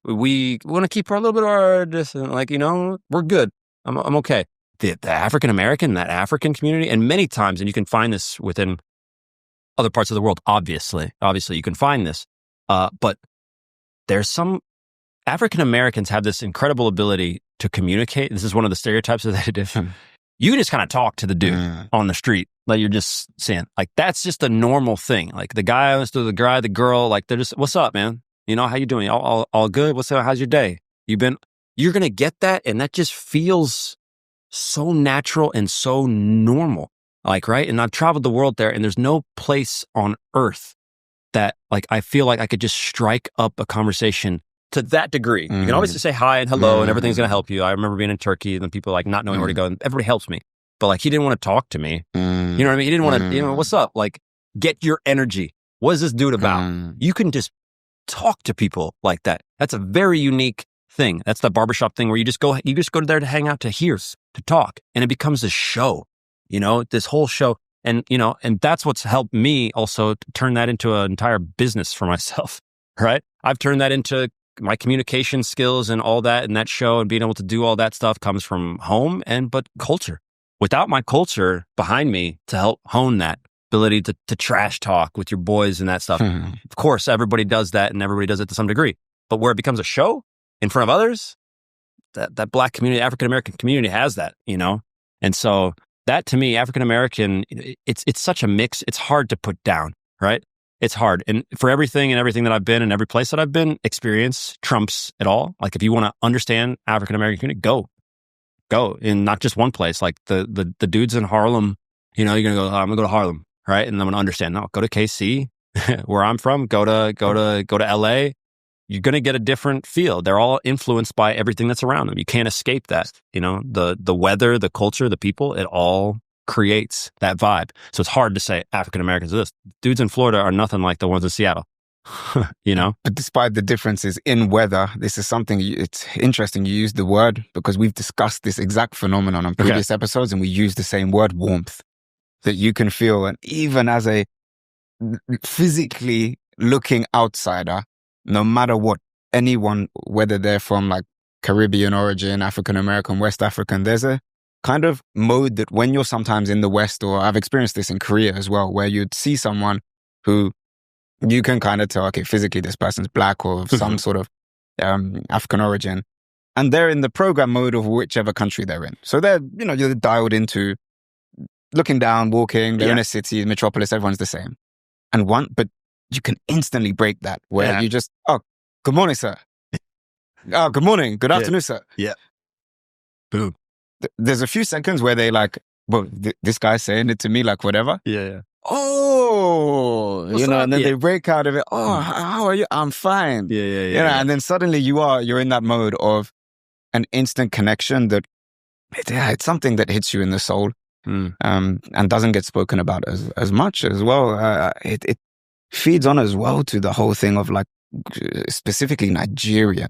we want to keep a little bit of our, we're good. I'm okay. The African American, that African community, and many times, and you can find this within other parts of the world, obviously you can find this. But there's some African Americans have this incredible ability to communicate. This is one of the stereotypes that they do. You can just kind of talk to the dude on the street, like you're just saying, like that's just a normal thing. Like the guy, the girl, like they're just, what's up, man? How you doing? All good? What's up? How's your day? You're going to get that. And that just feels so natural and so normal. Like, right? And I've traveled the world there, and there's no place on earth that like, I feel like I could just strike up a conversation to that degree. You can obviously say hi and hello and everything's going to help you. I remember being in Turkey and people like not knowing where to go, and everybody helps me. But like, he didn't want to talk to me. You know what I mean? He didn't want to, what's up? Like, get your energy. What is this dude about? You can just talk to people like that. That's a very unique thing. That's the barbershop thing where you just go there to hang out, to hear, to talk. And it becomes a show, this whole show. And, and that's what's helped me also turn that into an entire business for myself, right? I've turned that into my communication skills and all that, and that show and being able to do all that stuff comes from home but culture. Without my culture behind me to help hone that ability to trash talk with your boys and that stuff, of course, everybody does that and everybody does it to some degree. But where it becomes a show in front of others, that Black community, African American community has that, And so that to me, African American, it's such a mix. It's hard to put down, right? It's hard. And for everything that I've been and every place that I've been, experience trumps it all. Like if you want to understand African American community, go in not just one place. Like the dudes in Harlem, you're going to go, I'm going to go to Harlem, right? And I'm going to understand. No, go to KC, where I'm from, go to LA. You're going to get a different feel. They're all influenced by everything that's around them. You can't escape that. The weather, the culture, the people, it all creates that vibe. So it's hard to say African Americans are this. Dudes in Florida are nothing like the ones in Seattle, But despite the differences in weather, this is something, it's interesting you use the word, because we've discussed this exact phenomenon on previous episodes, and we use the same word, warmth, that you can feel. And even as a physically looking outsider, no matter what, anyone, whether they're from like Caribbean origin, African American, West African, there's a kind of mode that when you're sometimes in the West, or I've experienced this in Korea as well, where you'd see someone who you can kind of tell, okay, physically this person's Black or of some sort of African origin, and they're in the program mode of whichever country they're in. So they're, you're dialed into looking down, walking, they're in a city, metropolis, everyone's the same. But you can instantly break that where you just, oh, good morning, sir. Oh, good morning. Good afternoon, sir. Yeah. Boom. There's a few seconds where they like, well, this guy's saying it to me, like whatever. Yeah. Oh, What's up? And then they break out of it. Oh, how are you? I'm fine. Yeah. And then suddenly you're in that mode of an instant connection that, it's something that hits you in the soul, and doesn't get spoken about as much as well. It feeds on as well to the whole thing of like, specifically Nigerian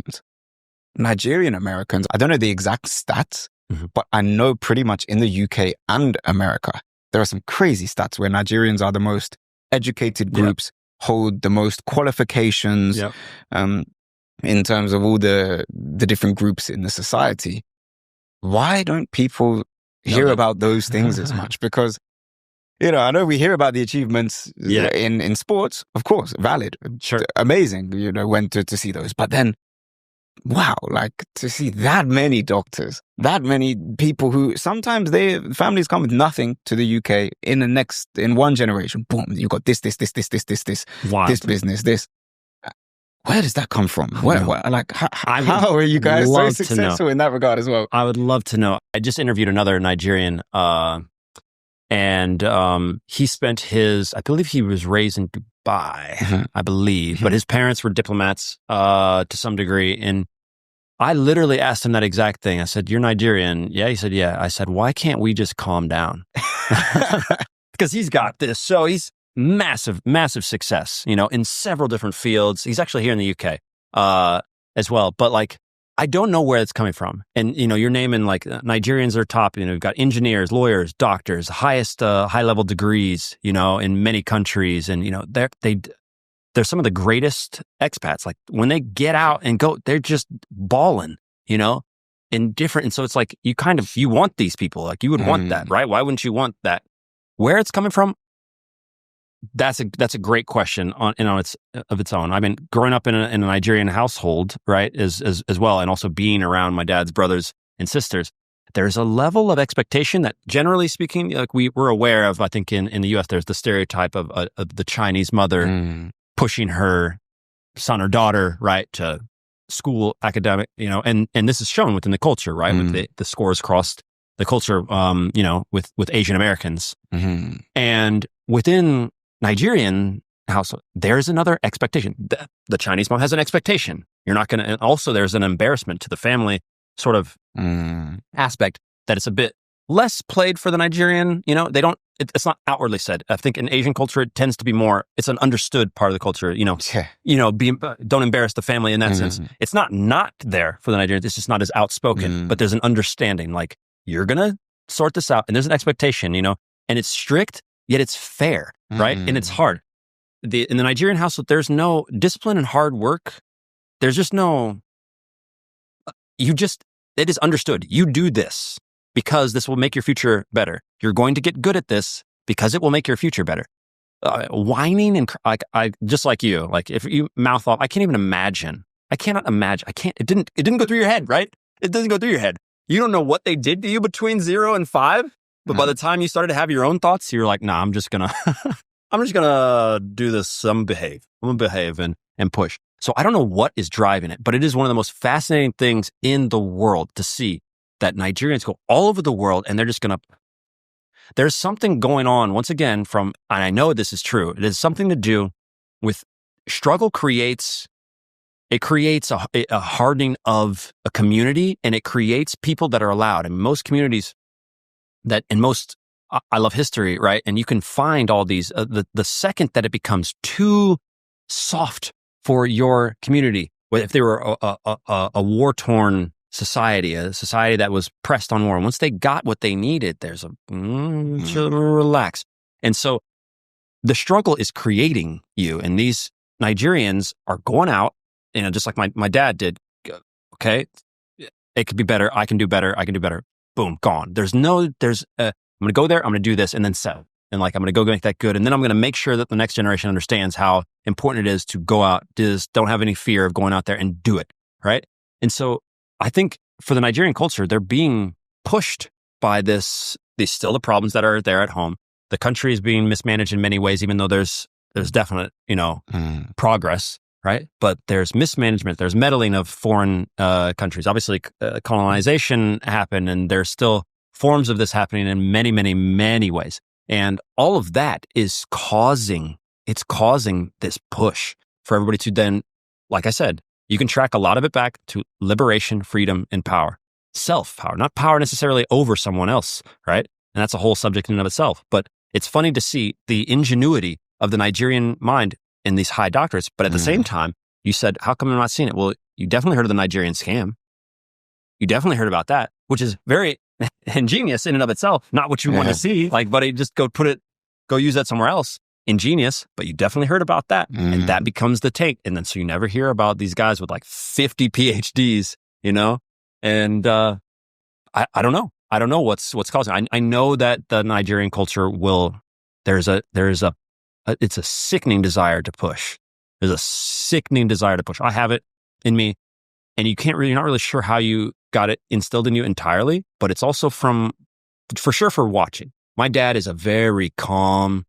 Americans. I don't know the exact stats, but I know pretty much in the UK and America, there are some crazy stats where Nigerians are the most educated groups, hold the most qualifications, in terms of all the different groups in the society. Why don't people hear about those things as much? Because, I know we hear about the achievements in sports, of course, valid, amazing, when to see those. But then, wow, like to see that many doctors, that many people who sometimes families come with nothing to the UK in one generation. Boom, you got this, Wild. this business, this. Where does that come from? Like, how are you guys so love to successful know. in that regard as well? I would love to know. I just interviewed another Nigerian, and he spent I believe he was raised in Dubai, I believe, but his parents were diplomats to some degree. And I literally asked him that exact thing. I said, "You're Nigerian?" Yeah. He said, "Yeah." I said, "Why can't we just calm down?" Because he's got this. So he's massive, massive success, in several different fields. He's actually here in the UK as well. But like, I don't know where it's coming from. And, you're naming like Nigerians are top, you've got engineers, lawyers, doctors, highest high level degrees, in many countries. And, they're some of the greatest expats. Like when they get out and go, they're just balling, and so it's like, you want these people, like you would want that, right? Why wouldn't you want that? Where it's coming from? That's a great question of its own. I've been growing up in a Nigerian household, right, as well, and also being around my dad's brothers and sisters. There's a level of expectation that, generally speaking, like we're aware of. I think in the U.S. there's the stereotype of the Chinese mother pushing her son or daughter, right, to school, academic, and this is shown within the culture, right, with the scores crossed the culture, with Asian Americans, and within Nigerian household, there's another expectation. The Chinese mom has an expectation. You're not going to, and also there's an embarrassment to the family sort of aspect that it's a bit less played for the Nigerian. They don't, it's not outwardly said. I think in Asian culture, it tends to be more, it's an understood part of the culture, don't embarrass the family in that sense. It's not there for the Nigerians. It's just not as outspoken, but there's an understanding, like you're going to sort this out. And there's an expectation, and it's strict, yet it's fair, right? And it's hard. In the Nigerian household, there's no discipline and hard work. There's just no, it is understood. You do this because this will make your future better. You're going to get good at this because it will make your future better. Whining and I just like you, like if you mouth off, I can't even imagine. I cannot imagine. It didn't go through your head, right? It doesn't go through your head. You don't know what they did to you between 0 and 5. But by the time you started to have your own thoughts, you're like, nah, I'm just gonna do this. I'm gonna behave and push. So I don't know what is driving it, but it is one of the most fascinating things in the world to see that Nigerians go all over the world and they're just there's something going on once again and I know this is true. It has something to do with struggle creates a hardening of a community, and it creates people that are allowed. And most communities I love history, right? And you can find all these, the second that it becomes too soft for your community, if they were a war-torn society, a society that was pressed on war, and once they got what they needed, there's relax. And so the struggle is creating you, and these Nigerians are going out, just like my dad did. Okay, it could be better. I can do better. Boom, gone. I'm going to go there. I'm going to do this and then settle. And like, I'm going to go make that good. And then I'm going to make sure that the next generation understands how important it is to go out, don't have any fear of going out there and do it. Right. And so I think for the Nigerian culture, they're being pushed by these still the problems that are there at home. The country is being mismanaged in many ways, even though there's definite, progress. Right. But there's mismanagement, there's meddling of foreign countries. Obviously, colonization happened, and there's still forms of this happening in many, many, many ways. And all of that is causing this push for everybody to then, like I said, you can track a lot of it back to liberation, freedom, and power. Self-power, not power necessarily over someone else, right? And that's a whole subject in and of itself. But it's funny to see the ingenuity of the Nigerian mind in these high doctorates. But at the same time, you said, how come I'm not seeing it? Well, you definitely heard of the Nigerian scam. You definitely heard about that, which is very ingenious in and of itself. Not what you want to see. Like, buddy, just go use that somewhere else. Ingenious, but you definitely heard about that. And that becomes the take. And then so you never hear about these guys with like 50 PhDs, And I don't know. I don't know what's causing. I know that the Nigerian culture it's a sickening desire to push. There's a sickening desire to push. I have it in me, and you're not really sure how you got it instilled in you entirely, but it's also for sure for watching. My dad is a very calm,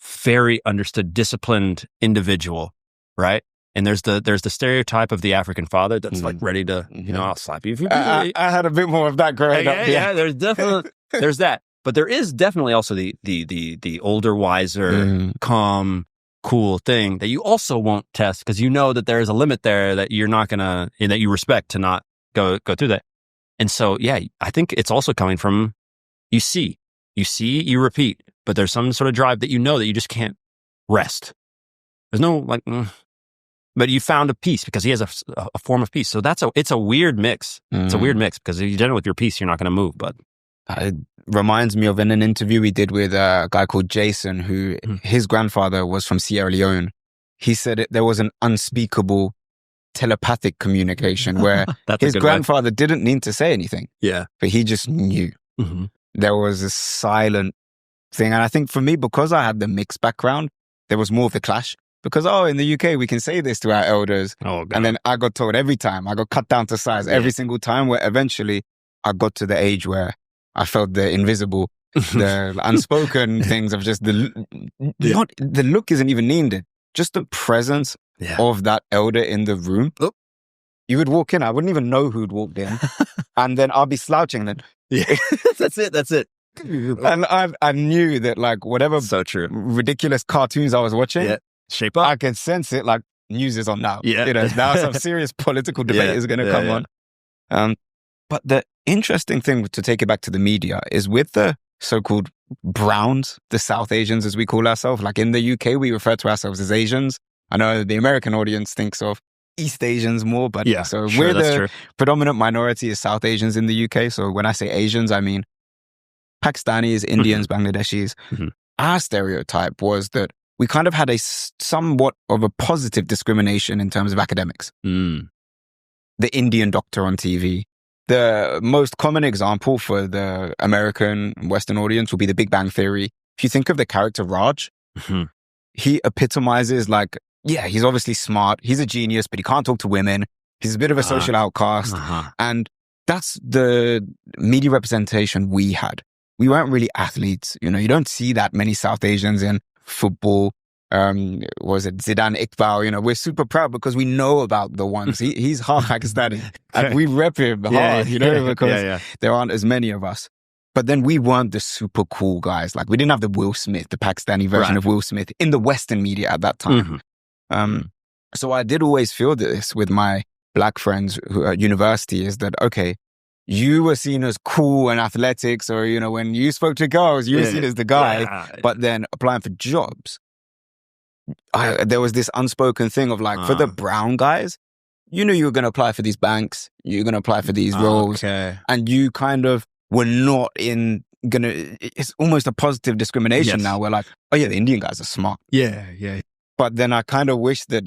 very understood, disciplined individual, right? And there's the stereotype of the African father that's like ready to, I'll slap you if you. I had a bit more of that growing up. Yeah, there's definitely there's that, but there is definitely also the older, wiser, calm, cool thing that you also won't test because you know that there is a limit there that you're not gonna that you respect to not go through that. And so, yeah, I think it's also coming from you see, you repeat, but there's some sort of drive that you know that you just can't rest. There's no like. But you found a piece because he has a form of peace. So it's a weird mix. It's a weird mix because if you did it with your peace, you're not going to move. But it reminds me of in an interview we did with a guy called Jason, who his grandfather was from Sierra Leone. He said there was an unspeakable telepathic communication where his grandfather didn't need to say anything. Yeah. But he just knew. There was a silent thing. And I think for me, because I had the mixed background, there was more of the clash. Because, in the UK, we can say this to our elders. Oh, God. And then I got told every time. I got cut down to size every single time, where eventually I got to the age where I felt the invisible, the unspoken things of just the look isn't even needed. Just the presence of that elder in the room. Oh. You would walk in, I wouldn't even know who'd walked in. And then I'll be slouching and then... That's it. And I knew that like whatever ridiculous cartoons I was watching... Shape up. I can sense it like news is on now. Yeah. Now some serious political debate is going to come on. But the interesting thing to take it back to the media is with the so-called browns, the South Asians as we call ourselves, like in the UK, we refer to ourselves as Asians. I know the American audience thinks of East Asians more, but we're the predominant minority is South Asians in the UK. So when I say Asians, I mean Pakistanis, Indians, Bangladeshis. Our stereotype was that we kind of had a somewhat of a positive discrimination in terms of academics. The Indian doctor on TV. The most common example for the American Western audience will be the Big Bang Theory. If you think of the character Raj, he epitomizes like, he's obviously smart. He's a genius, but he can't talk to women. He's a bit of a social outcast. And that's the media representation we had. We weren't really athletes. You don't see that many South Asians in football, was it Zidane Iqbal? We're super proud because we know about the ones. He's half Pakistani and we rep him hard, because there aren't as many of us. But then we weren't the super cool guys. Like we didn't have the Will Smith, the Pakistani version of Will Smith in the Western media at that time. So I did always feel this with my black friends who at university is that, okay, you were seen as cool and athletics, or, when you spoke to girls, you were seen as the guy, but then applying for jobs, there was this unspoken thing of like, for the brown guys, you knew you were going to apply for these banks, you're going to apply for these roles, and you kind of were not it's almost a positive discrimination now. We're like, the Indian guys are smart. But then I kind of wish that,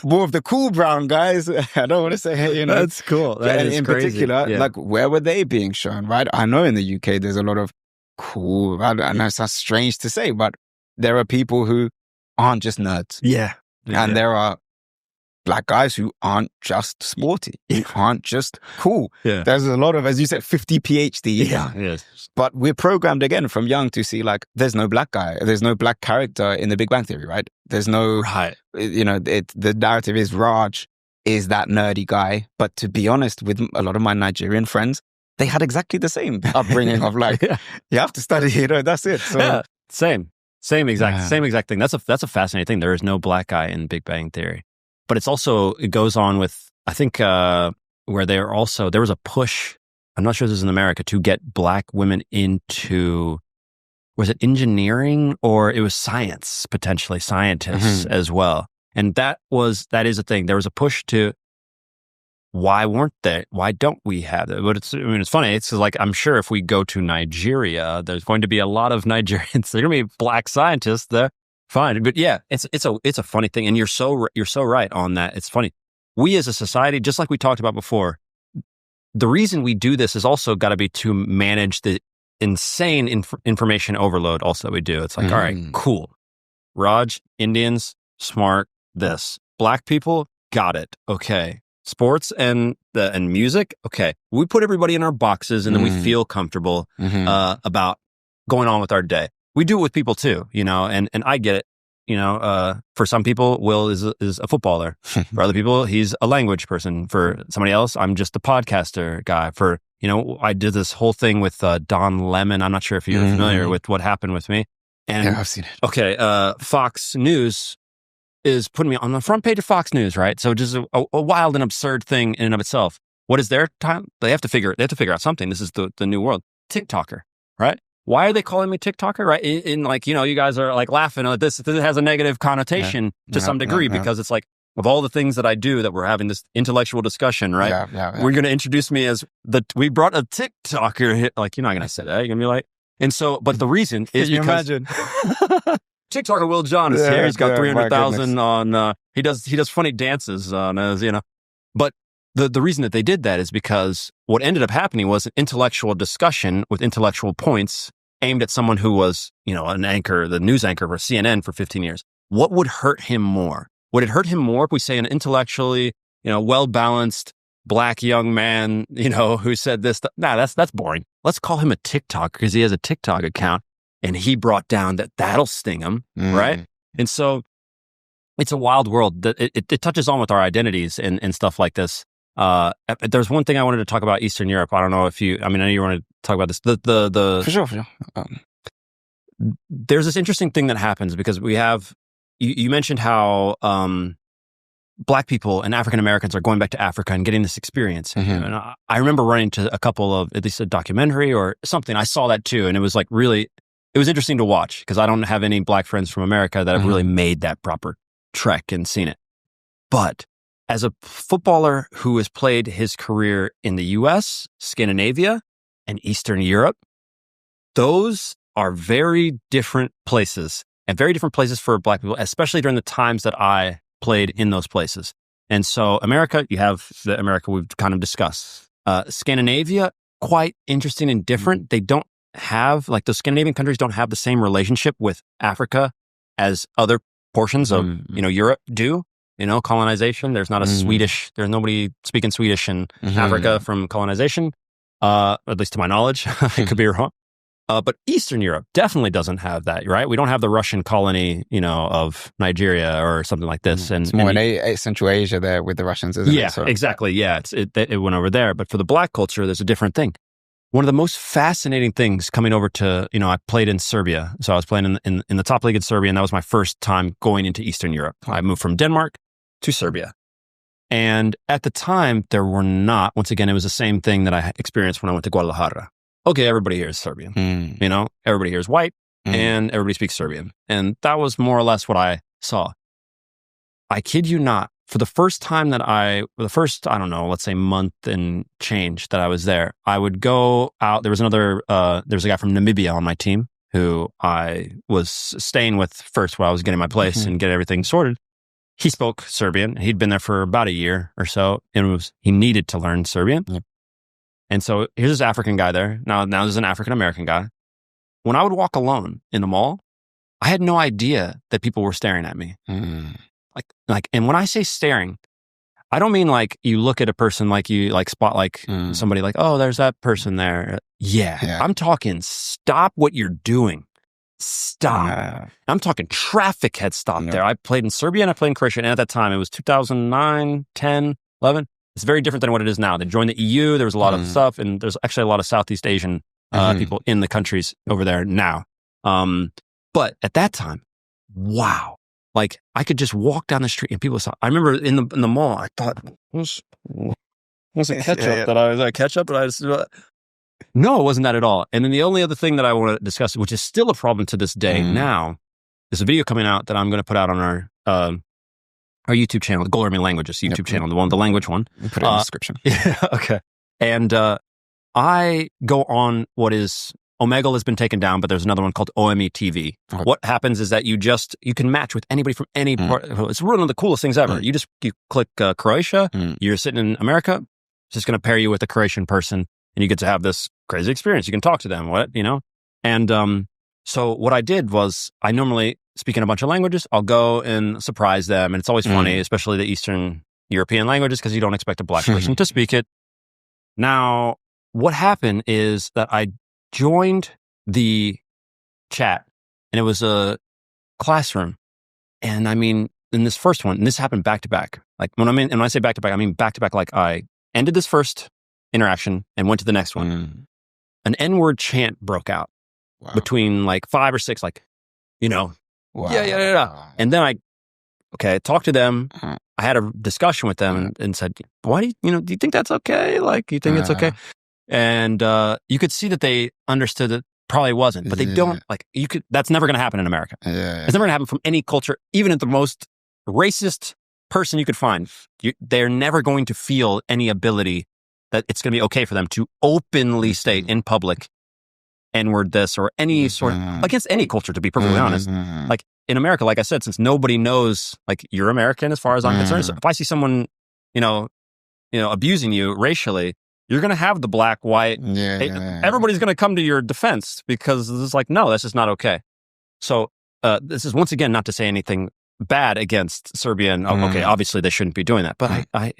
more of the cool brown guys, I don't want to say, That's cool. That is in crazy. particular, like, where were they being shown, right? I know in the UK, there's a lot of cool, I know it sounds strange to say, but there are people who aren't just nerds. And there are black guys who aren't just sporty, who aren't just cool. There's a lot of, as you said, 50 PhDs. But we're programmed again from young to see like, there's no black guy, there's no black character in the Big Bang Theory, right? There's no, the narrative is Raj is that nerdy guy. But to be honest, with a lot of my Nigerian friends, they had exactly the same upbringing of like, you have to study, that's it. So same exact thing. That's a fascinating thing. There is no black guy in Big Bang Theory. But it goes on with, I think, where there was a push, I'm not sure this is in America, to get black women into, was it engineering or it was science, potentially scientists as well. And that is a thing. There was a push to, why don't we have that? But it's funny. It's like, I'm sure if we go to Nigeria, there's going to be a lot of Nigerians. There are going to be black scientists there. Fine. But it's a funny thing. And you're so right on that. It's funny. We as a society, just like we talked about before, the reason we do this is also got to be to manage the insane information overload also that we do. It's like, all right, cool. Raj, Indians, smart, this. Black people, got it. Okay. Sports and music, okay. We put everybody in our boxes and then we feel comfortable about going on with our day. We do it with people too, and I get it. for some people, Will is a footballer. For other people, he's a language person. For somebody else, I'm just a podcaster guy. For, I did this whole thing with Don Lemon. I'm not sure if you're familiar with what happened with me. And, yeah, I've seen it. Okay, Fox News is putting me on the front page of Fox News, right? So just a wild and absurd thing in and of itself. What is their time? They have to figure out something. This is the new world. TikToker, right? Why are they calling me TikToker, right? In like, you guys are like laughing at this. This has a negative connotation to some degree because it's like, of all the things that I do that we're having this intellectual discussion, right? Yeah. We're going to introduce me as we brought a TikToker here. Like, you're not going to say that. You're going to be like, and so, but the reason is because TikToker Will John is here. He's got 300,000 on, he does funny dances on his, but the reason that they did that is because what ended up happening was an intellectual discussion with intellectual points aimed at someone who was, an anchor, the news anchor for CNN for 15 years. What would hurt him more? Would it hurt him more if we say an intellectually, well-balanced black young man, who said this? Nah, that's boring. Let's call him a TikToker because he has a TikTok account and he brought down that'll sting him, right? And so it's a wild world that it touches on with our identities and stuff like this. There's one thing I wanted to talk about Eastern Europe. I don't know if I know you want to talk about this. For sure. There's this interesting thing that happens because we have, you mentioned how, Black people and African Americans are going back to Africa and getting this experience. And I remember running to a couple of, at least a documentary or something. I saw that too. And it was like it was interesting to watch because I don't have any Black friends from America that have really made that proper trek and seen it. But as a footballer who has played his career in the US, Scandinavia, and Eastern Europe, those are very different places and very different places for Black people, especially during the times that I played in those places. And so America, you have the America we've kind of discussed. Scandinavia, quite interesting and different. They don't have, like the Scandinavian countries don't have the same relationship with Africa as other portions of, Europe do. Colonization. There's not a Swedish, there's nobody speaking Swedish in Africa from colonization, at least to my knowledge. I could be wrong. But Eastern Europe definitely doesn't have that, right? We don't have the Russian colony, of Nigeria or something like this. And it's more in Central Asia there with the Russians, isn't it? Yeah, exactly. Yeah, it went over there. But for the Black culture, there's a different thing. One of the most fascinating things coming over to, I played in Serbia. So I was playing in the top league in Serbia, and that was my first time going into Eastern Europe. I moved from Denmark to Serbia. And at the time, there were not, once again, it was the same thing that I experienced when I went to Guadalajara. Okay, everybody here is Serbian. Everybody here is white and everybody speaks Serbian. And that was more or less what I saw. I kid you not, for the first time I don't know, let's say month and change that I was there, I would go out. There was a guy from Namibia on my team who I was staying with first while I was getting my place and get everything sorted. He spoke Serbian. He'd been there for about a year or so, and he needed to learn Serbian. Yep. And so here's this African guy there. Now there's an African American guy. When I would walk alone in the mall, I had no idea that people were staring at me. Like, and when I say staring, I don't mean like you look at a person like you like spot like somebody like, oh, there's that person there. Yeah. I'm talking stop what you're doing. Stop. I'm talking traffic had stopped there. I played in Serbia and I played in Croatia. And at that time, it was 2009, 10, 11. It's very different than what it is now. They joined the EU. There was a lot of stuff. And there's actually a lot of Southeast Asian people in the countries over there now. But at that time, wow. Like I could just walk down the street and people saw. I remember in the mall, I thought, was it ketchup that I was like ketchup? But I just, no, it wasn't that at all. And then the only other thing that I want to discuss, which is still a problem to this day now, is a video coming out that I'm going to put out on our YouTube channel, the Globalization Languages YouTube channel, the language one. Put it in the description. Yeah, okay. And I go on what is Omegle has been taken down, but there's another one called OME TV. Okay. What happens is that you can match with anybody from any part. It's one of the coolest things ever. You click Croatia, you're sitting in America, it's just going to pair you with a Croatian person, and you get to have this crazy experience. You can talk to them, And so what I did was I normally speak in a bunch of languages. I'll go and surprise them, and it's always funny, especially the Eastern European languages, because you don't expect a Black person to speak it. Now, what happened is that I joined the chat, and it was a classroom And I mean, in this first one, and this happened back to back. Like when I say back to back, I mean back to back. Like I ended this first interaction and went to the next one. An N-word chant broke out between like 5 or 6, like, yeah. And then I talked to them. I had a discussion with them and said, why do you think that's okay? Like, you think it's okay? And you could see that they understood that probably wasn't, but they don't, like, that's never going to happen in America. It's never going to happen from any culture, even at the most racist person you could find. They're never going to feel any ability that it's going to be okay for them to openly state in public N-word this or any sort of, against any culture, to be perfectly honest. Like in America, like I said, since nobody knows, like, you're American as far as I'm concerned. So if I see someone, abusing you racially, you're going to have the black, white, everybody's going to come to your defense because it's like, no, that's just not okay. So this is once again not to say anything bad against Serbia and okay, obviously they shouldn't be doing that. But I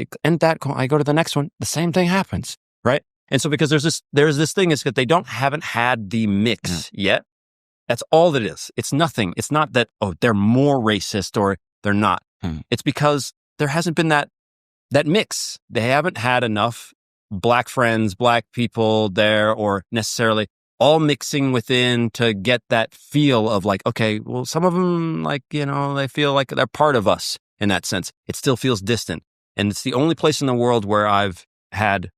go to the next one, the same thing happens, right? And so because there's this thing is that they haven't had the mix yet. That's all that it is. It's nothing. It's not that, they're more racist or they're not. It's because there hasn't been that mix. They haven't had enough black friends, black people there, or necessarily all mixing within to get that feel of like, okay, well, some of them, like, they feel like they're part of us in that sense. It still feels distant. And it's the only place in the world where I've had,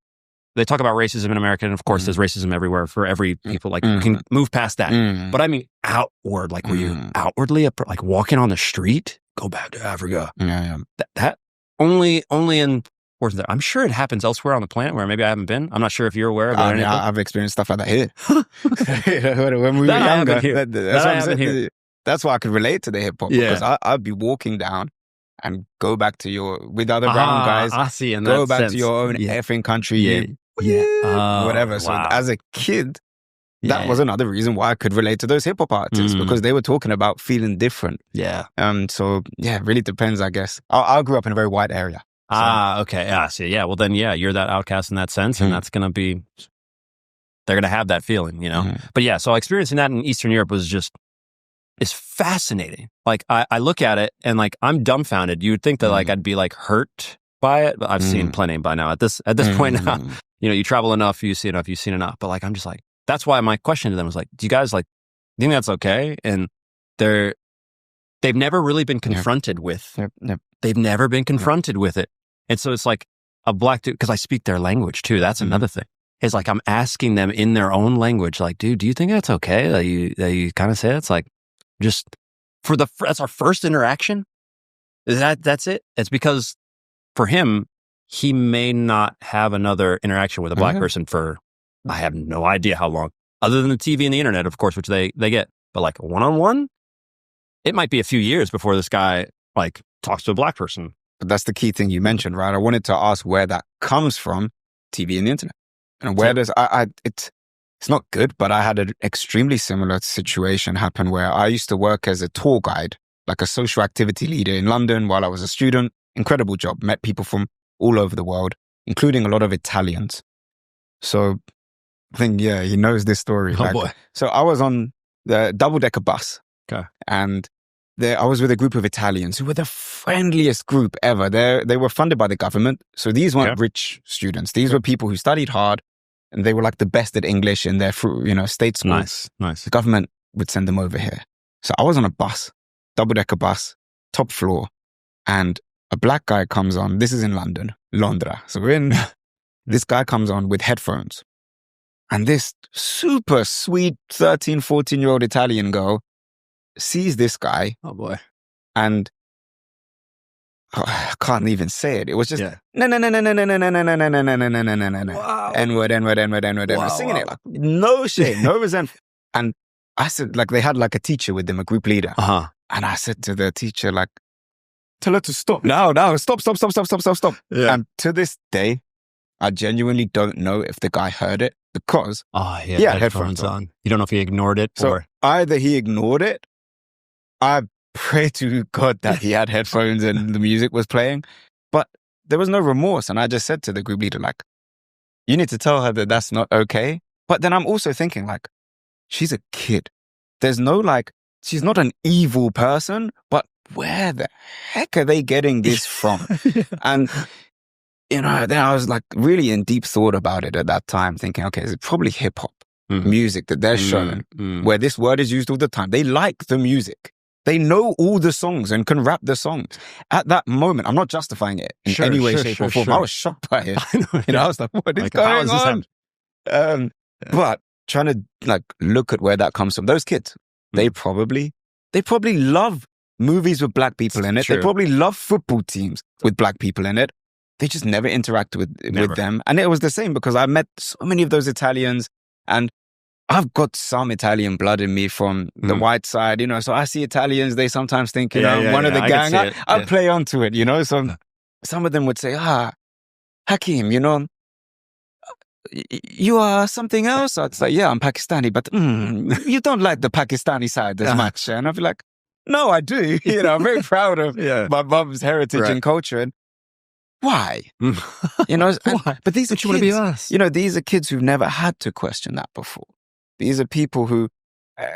they talk about racism in America, and of course there's racism everywhere for every people, like you can move past that. But I mean outward, like where you outwardly, like walking on the street, go back to Africa. That only in, I'm sure it happens elsewhere on the planet where maybe I haven't been. I'm not sure if you're aware of it. I've experienced stuff like that here. When we were younger, that's why I could relate to the hip hop, because I'd be walking down and go back to with other brown guys. I see. In go that back sense. to your own effing country. Whatever. So as a kid, that was another reason why I could relate to those hip hop artists, because they were talking about feeling different. So it really depends, I guess. I grew up in a very white area. So. Okay. I see. Yeah. Well, then, you're that outcast in that sense, and that's going to be, they're going to have that feeling, But so experiencing that in Eastern Europe is fascinating. Like, I look at it and like, I'm dumbfounded. You would think that like, I'd be like hurt by it, but I've seen plenty by now. At this point now, you travel enough, you see enough, you've seen enough. But like, I'm just like, that's why my question to them was like, do you guys like, do you think that's okay? And they've never really been confronted with, they've never been confronted with it. And so it's like a black dude, because I speak their language too. That's another thing. It's like I'm asking them in their own language, like, dude, do you think that's okay that you kind of say it? It's like, just that's our first interaction. That's it. It's because for him, he may not have another interaction with a black person for, I have no idea how long, other than the TV and the internet, of course, which they get. But like one-on-one, it might be a few years before this guy like talks to a black person. But that's the key thing you mentioned, right? I wanted to ask where that comes from, TV and the internet. And where does, it's not good, but I had an extremely similar situation happen where I used to work as a tour guide, like a social activity leader in London while I was a student. Incredible job. Met people from all over the world, including a lot of Italians. So I think, he knows this story. Boy. So I was on the double-decker bus. Okay. And I was with a group of Italians who were the friendliest group ever. They were funded by the government. So these weren't rich students. These were people who studied hard, and they were like the best at English in their, state schools. Nice. The government would send them over here. So I was on a bus, double-decker bus, top floor, and a black guy comes on. This is in Londra. So this guy comes on with headphones. And this super sweet 13, 14-year-old Italian girl sees this guy. Oh boy. And I can't even say it. It was just no. N-word. Singing it like no shame, no resentment. And I said, like, they had like a teacher with them, a group leader. And I said to the teacher, like, tell her to stop. No, stop. Yeah. And to this day, I genuinely don't know if the guy heard it because he had headphones on. You don't know if he ignored it or either he ignored it. I pray to God that he had headphones and the music was playing, but there was no remorse. And I just said to the group leader, like, you need to tell her that that's not okay. But then I'm also thinking, like, she's a kid. There's no, like, she's not an evil person, but where the heck are they getting this from? And, then I was like really in deep thought about it at that time, thinking, okay, it's probably hip hop music that they're showing, where this word is used all the time. They like the music. They know all the songs and can rap the songs. At that moment, I'm not justifying it in any way, shape, or form. I was shocked by it. I was like, what is going on? But trying to like look at where that comes from. Those kids, they probably love movies with black people in it. They probably love football teams with black people in it. They just never interact with them. And it was the same because I met so many of those Italians, and I've got some Italian blood in me from the white side, so I see Italians, they sometimes think, one of the gang, I'll play onto it, so some of them would say, Hakeem, you are something else? I'd say, yeah, I'm Pakistani, but you don't like the Pakistani side as much. And I'd be like, no, I do. I'm very proud of my mum's heritage and culture. And why? Why? But these are kids, you want to be us. These are kids who've never had to question that before. These are people who,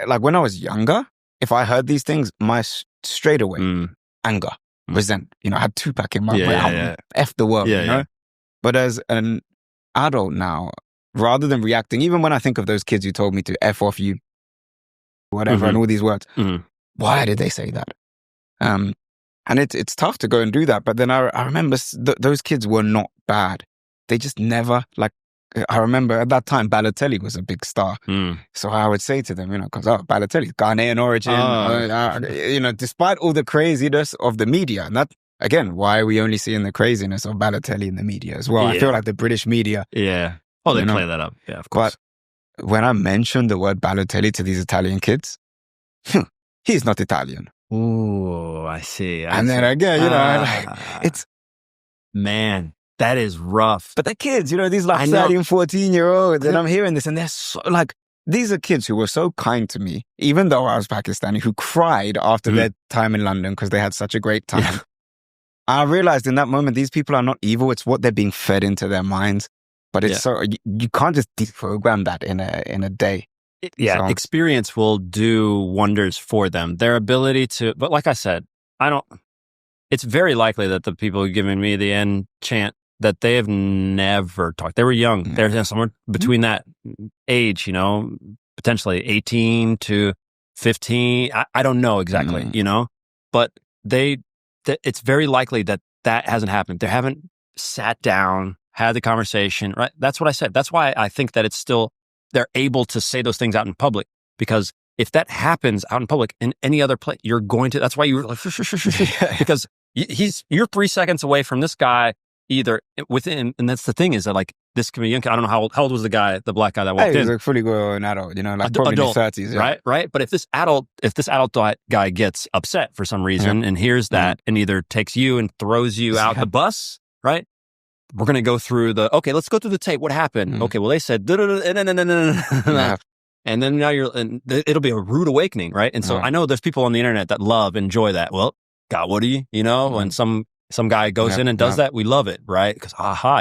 like when I was younger, if I heard these things, my straight away anger, resent. I had Tupac in my way. F the world, But as an adult now, rather than reacting, even when I think of those kids who told me to F off you, whatever, and all these words, why did they say that? And it's tough to go and do that. But then I remember those kids were not bad. They just never, I remember at that time, Balotelli was a big star. So I would say to them, because Balotelli, Ghanaian origin, despite all the craziness of the media. And that, again, why are we only seeing the craziness of Balotelli in the media as well? I feel like the British media. Yeah. Oh, they play that up. Yeah, of course. But when I mentioned the word Balotelli to these Italian kids, he's not Italian. Oh, I see. Then again, it's... Man. That is rough. But the kids, these 13, 14-year-olds, and I'm hearing this, and they're so, these are kids who were so kind to me, even though I was Pakistani, who cried after their time in London because they had such a great time. Yeah. I realized in that moment, these people are not evil. It's what they're being fed into their minds. But it's so, you can't just deprogram that in a day. Experience will do wonders for them. Their ability to, but like I said, it's very likely that the people giving me the end chant that they have never talked. They were young. They're somewhere between that age, potentially 18 to 15. I don't know exactly, but it's very likely that hasn't happened. They haven't sat down, had the conversation, right? That's what I said. That's why I think that it's still, they're able to say those things out in public, because if that happens out in public in any other place, you're going to, that's why you were like, because you're 3 seconds away from this guy either within, and that's the thing is that this can be young. I don't know how old was the black guy that walked in? He was a fully grown adult, probably adult, in his 30s. Yeah. Right. But if this adult guy gets upset for some reason and hears that and either takes you and throws you out the bus, right? We're going to go through okay, let's go through the tape. What happened? Okay, well, they said, and then now it'll be a rude awakening, right? And so I know there's people on the internet that enjoy that. Well, got what when some guy goes in and does that, we love it, right? Because,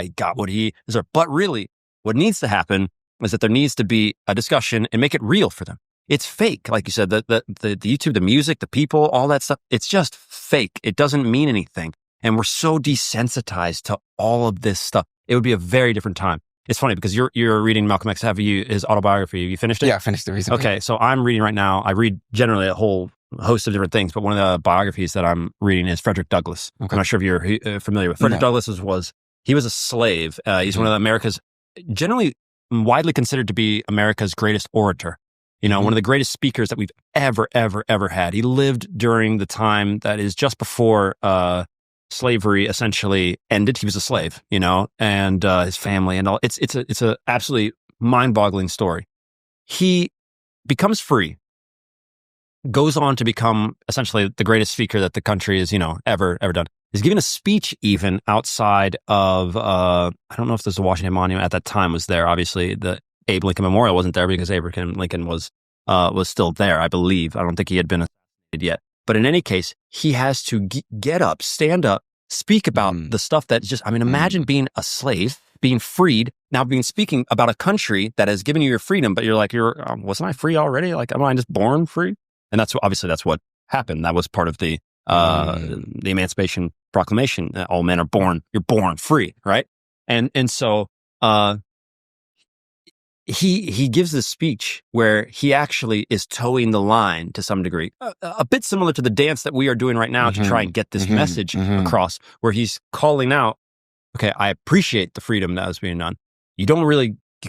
he got what he deserved. But really, what needs to happen is that there needs to be a discussion and make it real for them. It's fake. Like you said, the YouTube, the music, the people, all that stuff, it's just fake. It doesn't mean anything. And we're so desensitized to all of this stuff. It would be a very different time. It's funny because you're reading Malcolm X. His autobiography. You finished it? Yeah, I finished it recently. Okay, so I'm reading right now. I read generally a whole host of different things, but one of the biographies that I'm reading is Frederick Douglass. Okay. I'm not sure if you're familiar with Frederick Douglass. He was a slave. He's one of America's, generally widely considered to be America's greatest orator. One of the greatest speakers that we've ever had. He lived during the time that is just before slavery essentially ended. He was a slave, and his family and all. It's a absolutely mind-boggling story. He becomes free, goes on to become essentially the greatest speaker that the country has, ever done. He's given a speech even outside of, I don't know if there's a Washington Monument at that time was there. Obviously, the Abe Lincoln Memorial wasn't there because Abraham Lincoln was still there, I believe. I don't think he had been assassinated yet. But in any case, he has to get up, stand up, speak about the stuff that just, imagine being a slave, being freed, now speaking about a country that has given you your freedom, but you're like, wasn't I free already? Am I just born free? And that's what happened. That was part of the the Emancipation Proclamation, all men are born, you're born free, right? And so he gives this speech where he actually is towing the line to some degree, a bit similar to the dance that we are doing right now to try and get this message across, where he's calling out, okay, I appreciate the freedom that was being done. You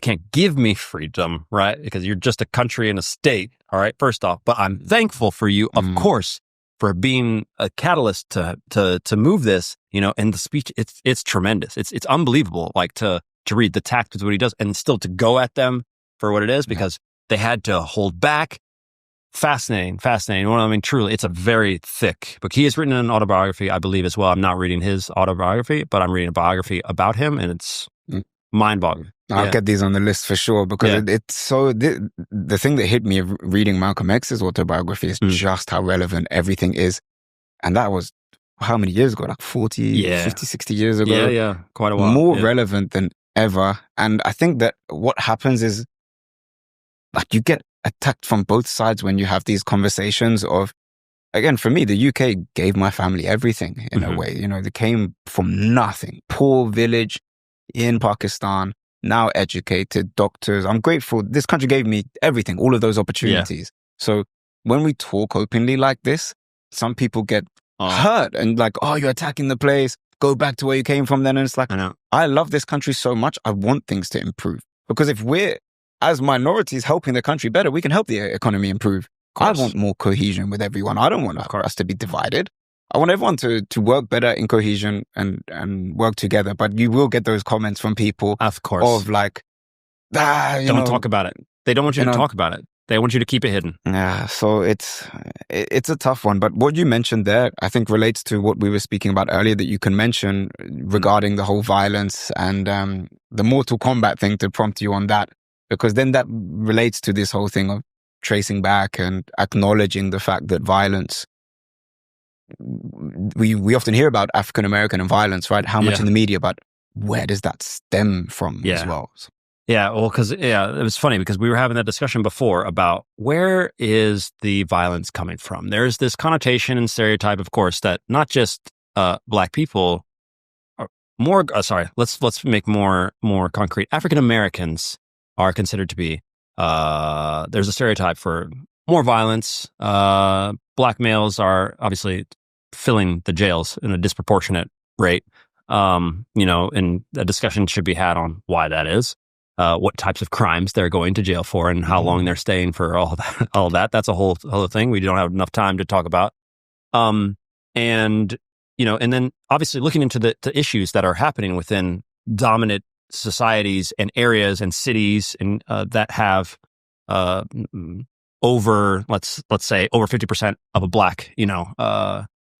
can't give me freedom, right? Because you're just a country and a state, all right, first off. But I'm thankful for you, of course, for being a catalyst to move this, and the speech, it's tremendous. It's unbelievable, like to read the tact with what he does and still to go at them for what it is, because they had to hold back. Fascinating. Well, I mean, truly, it's a very thick book. He has written an autobiography, I believe, as well. I'm not reading his autobiography, but I'm reading a biography about him, and it's mind-boggling. I'll get these on the list for sure, because it's so... The thing that hit me of reading Malcolm X's autobiography is just how relevant everything is. And that was how many years ago? Like 40, 50, 60 years ago? Yeah, quite a while. More relevant than ever. And I think that what happens is, like, you get attacked from both sides when you have these conversations of, again, for me, the UK gave my family everything in a way. They came from nothing. Poor village in Pakistan, now educated, doctors. I'm grateful. This country gave me everything, all of those opportunities. So when we talk openly like this, some people get hurt and like, oh, you're attacking the place. Go back to where you came from then. And it's like, I love this country so much. I want things to improve. Because if we're, as minorities, helping the country better, we can help the economy improve. I want more cohesion with everyone. I don't want us to be divided. I want everyone to work better in cohesion and work together. But you will get those comments from people, of course, of like, don't talk about it. They don't want you to talk about it. They want you to keep it hidden. Yeah, so it's a tough one. But what you mentioned there, I think, relates to what we were speaking about earlier, that you can mention regarding the whole violence and the Mortal Kombat thing, to prompt you on that. Because then that relates to this whole thing of tracing back and acknowledging the fact that violence, we often hear about African American and violence, right? How much in the media, but where does that stem from as well? Yeah, well, because it was funny because we were having that discussion before about where is the violence coming from. There's this connotation and stereotype, of course, that not just Black people are more. Let's make more concrete. African Americans are considered to be. There's a stereotype for more violence. Black males are obviously filling the jails in a disproportionate rate. And a discussion should be had on why that is. What types of crimes they're going to jail for and how long they're staying for all that. That's a whole other thing we don't have enough time to talk about. And then obviously looking into the issues that are happening within dominant societies and areas and cities and that have over, let's say, over 50% of a Black,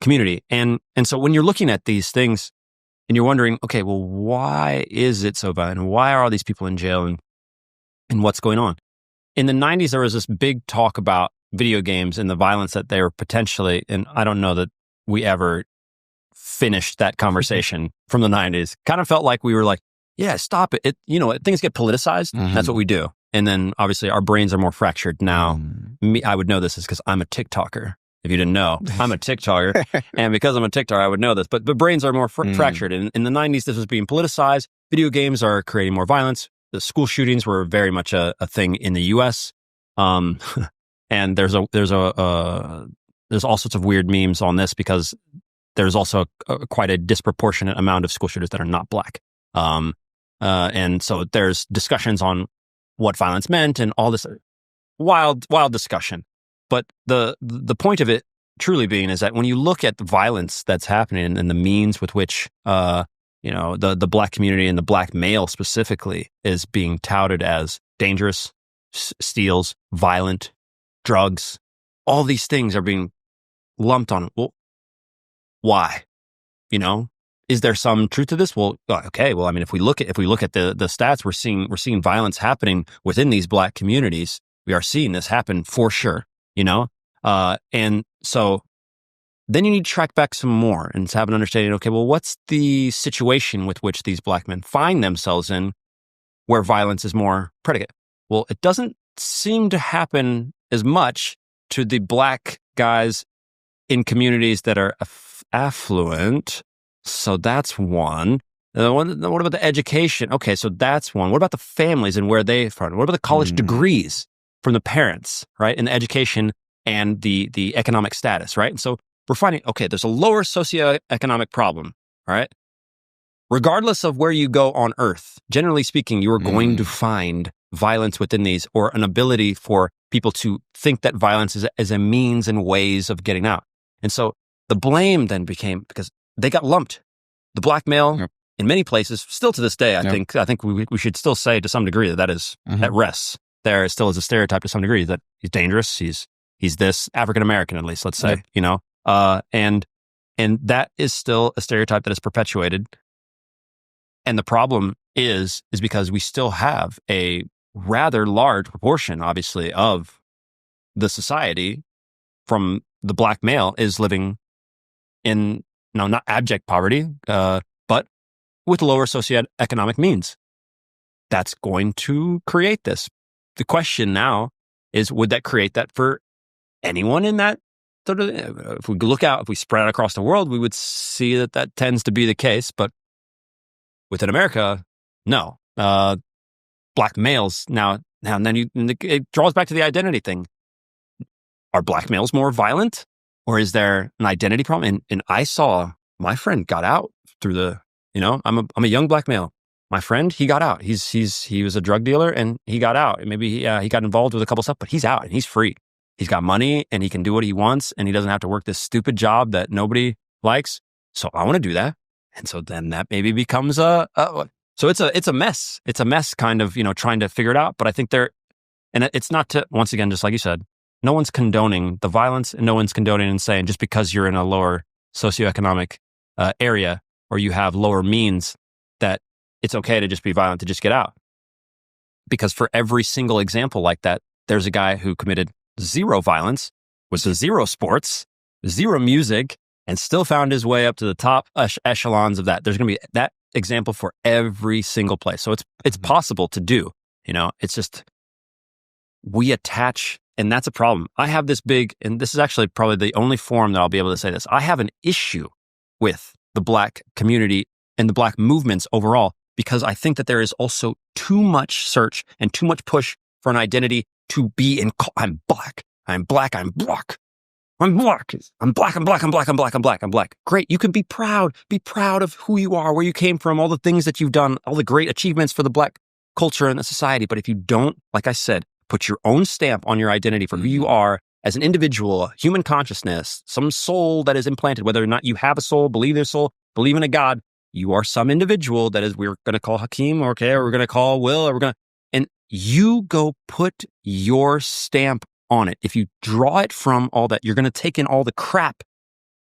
community. And so when you're looking at these things, and you're wondering, okay, well, why is it so violent? Why are all these people in jail and what's going on? In the 90s, there was this big talk about video games and the violence that they were potentially, and I don't know that we ever finished that conversation from the 90s. Kind of felt like we were like, yeah, stop it. Things get politicized. That's what we do. And then obviously our brains are more fractured now. I would know this is because I'm a TikToker. If you didn't know, I'm a TikToker. And because I'm a TikToker, I would know this. But brains are more fractured. And in the 90s, this was being politicized. Video games are creating more violence. The school shootings were very much a thing in the U.S. And there's all sorts of weird memes on this because there's also quite a disproportionate amount of school shooters that are not Black. And so there's discussions on what violence meant and all this wild discussion. But the point of it truly being is that when you look at the violence that's happening and the means with which, the Black community and the Black male specifically is being touted as dangerous, steals, violent, drugs, all these things are being lumped on. Well, why? Is there some truth to this? Well, okay. Well, I mean, if we look at the stats, we're seeing violence happening within these Black communities. We are seeing this happen for sure. And so then you need to track back some more and have an understanding, okay, well, what's the situation with which these Black men find themselves in where violence is more predicate? Well, it doesn't seem to happen as much to the Black guys in communities that are affluent. So that's one. What about the education? Okay, so that's one. What about the families and where they from? What about the college degrees from the parents, right? And the education and the economic status, right? And so we're finding, okay, there's a lower socioeconomic problem, all right? Regardless of where you go on earth, generally speaking, you are going to find violence within these, or an ability for people to think that violence is a means and ways of getting out. And so the blame then became, because they got lumped. The black male, in many places, still to this day, I think we should still say to some degree that is at rest. There still is a stereotype to some degree that he's dangerous. He's this African American, at least, let's say, and that is still a stereotype that is perpetuated. And the problem is because we still have a rather large proportion, obviously, of the society from the black male is living in, not abject poverty, but with lower socioeconomic means. That's going to create this. The question now is, would that create that for anyone in that sort of, if we look out, if we spread out across the world, we would see that tends to be the case. But within America, no. Black males now and then it draws back to the identity thing. Are black males more violent, or is there an identity problem? And I saw my friend got out through the, I'm a young black male. My friend, he got out. He was a drug dealer and he got out. And maybe he got involved with a couple stuff, but he's out and he's free. He's got money and he can do what he wants and he doesn't have to work this stupid job that nobody likes. So I want to do that. And so then that maybe becomes so it's a mess. It's a mess kind of, trying to figure it out. But I think and it's not to, once again, just like you said, no one's condoning the violence and no one's condoning and saying just because you're in a lower socioeconomic area or you have lower means that it's okay to just be violent, to just get out. Because for every single example like that, there's a guy who committed zero violence, was zero sports, zero music, and still found his way up to the top echelons of that. There's going to be that example for every single place. So it's possible to do, it's just, we attach, and that's a problem. I have this big, and this is actually probably the only forum that I'll be able to say this. I have an issue with the black community and the black movements overall, because I think that there is also too much search and too much push for an identity to be I'm black, I'm black, I'm black. I'm black. I'm black. I'm black. I'm black. I'm black. I'm black. I'm black. Great. You can be proud. Be proud of who you are, where you came from, all the things that you've done, all the great achievements for the black culture and the society. But if you don't, like I said, put your own stamp on your identity for who you are as an individual, a human consciousness, some soul that is implanted, whether or not you have a soul, believe in a soul, believe in a God, you are some individual that is, we're going to call Hakeem, or we're going to call Will, and you go put your stamp on it. If you draw it from all that, you're going to take in all the crap.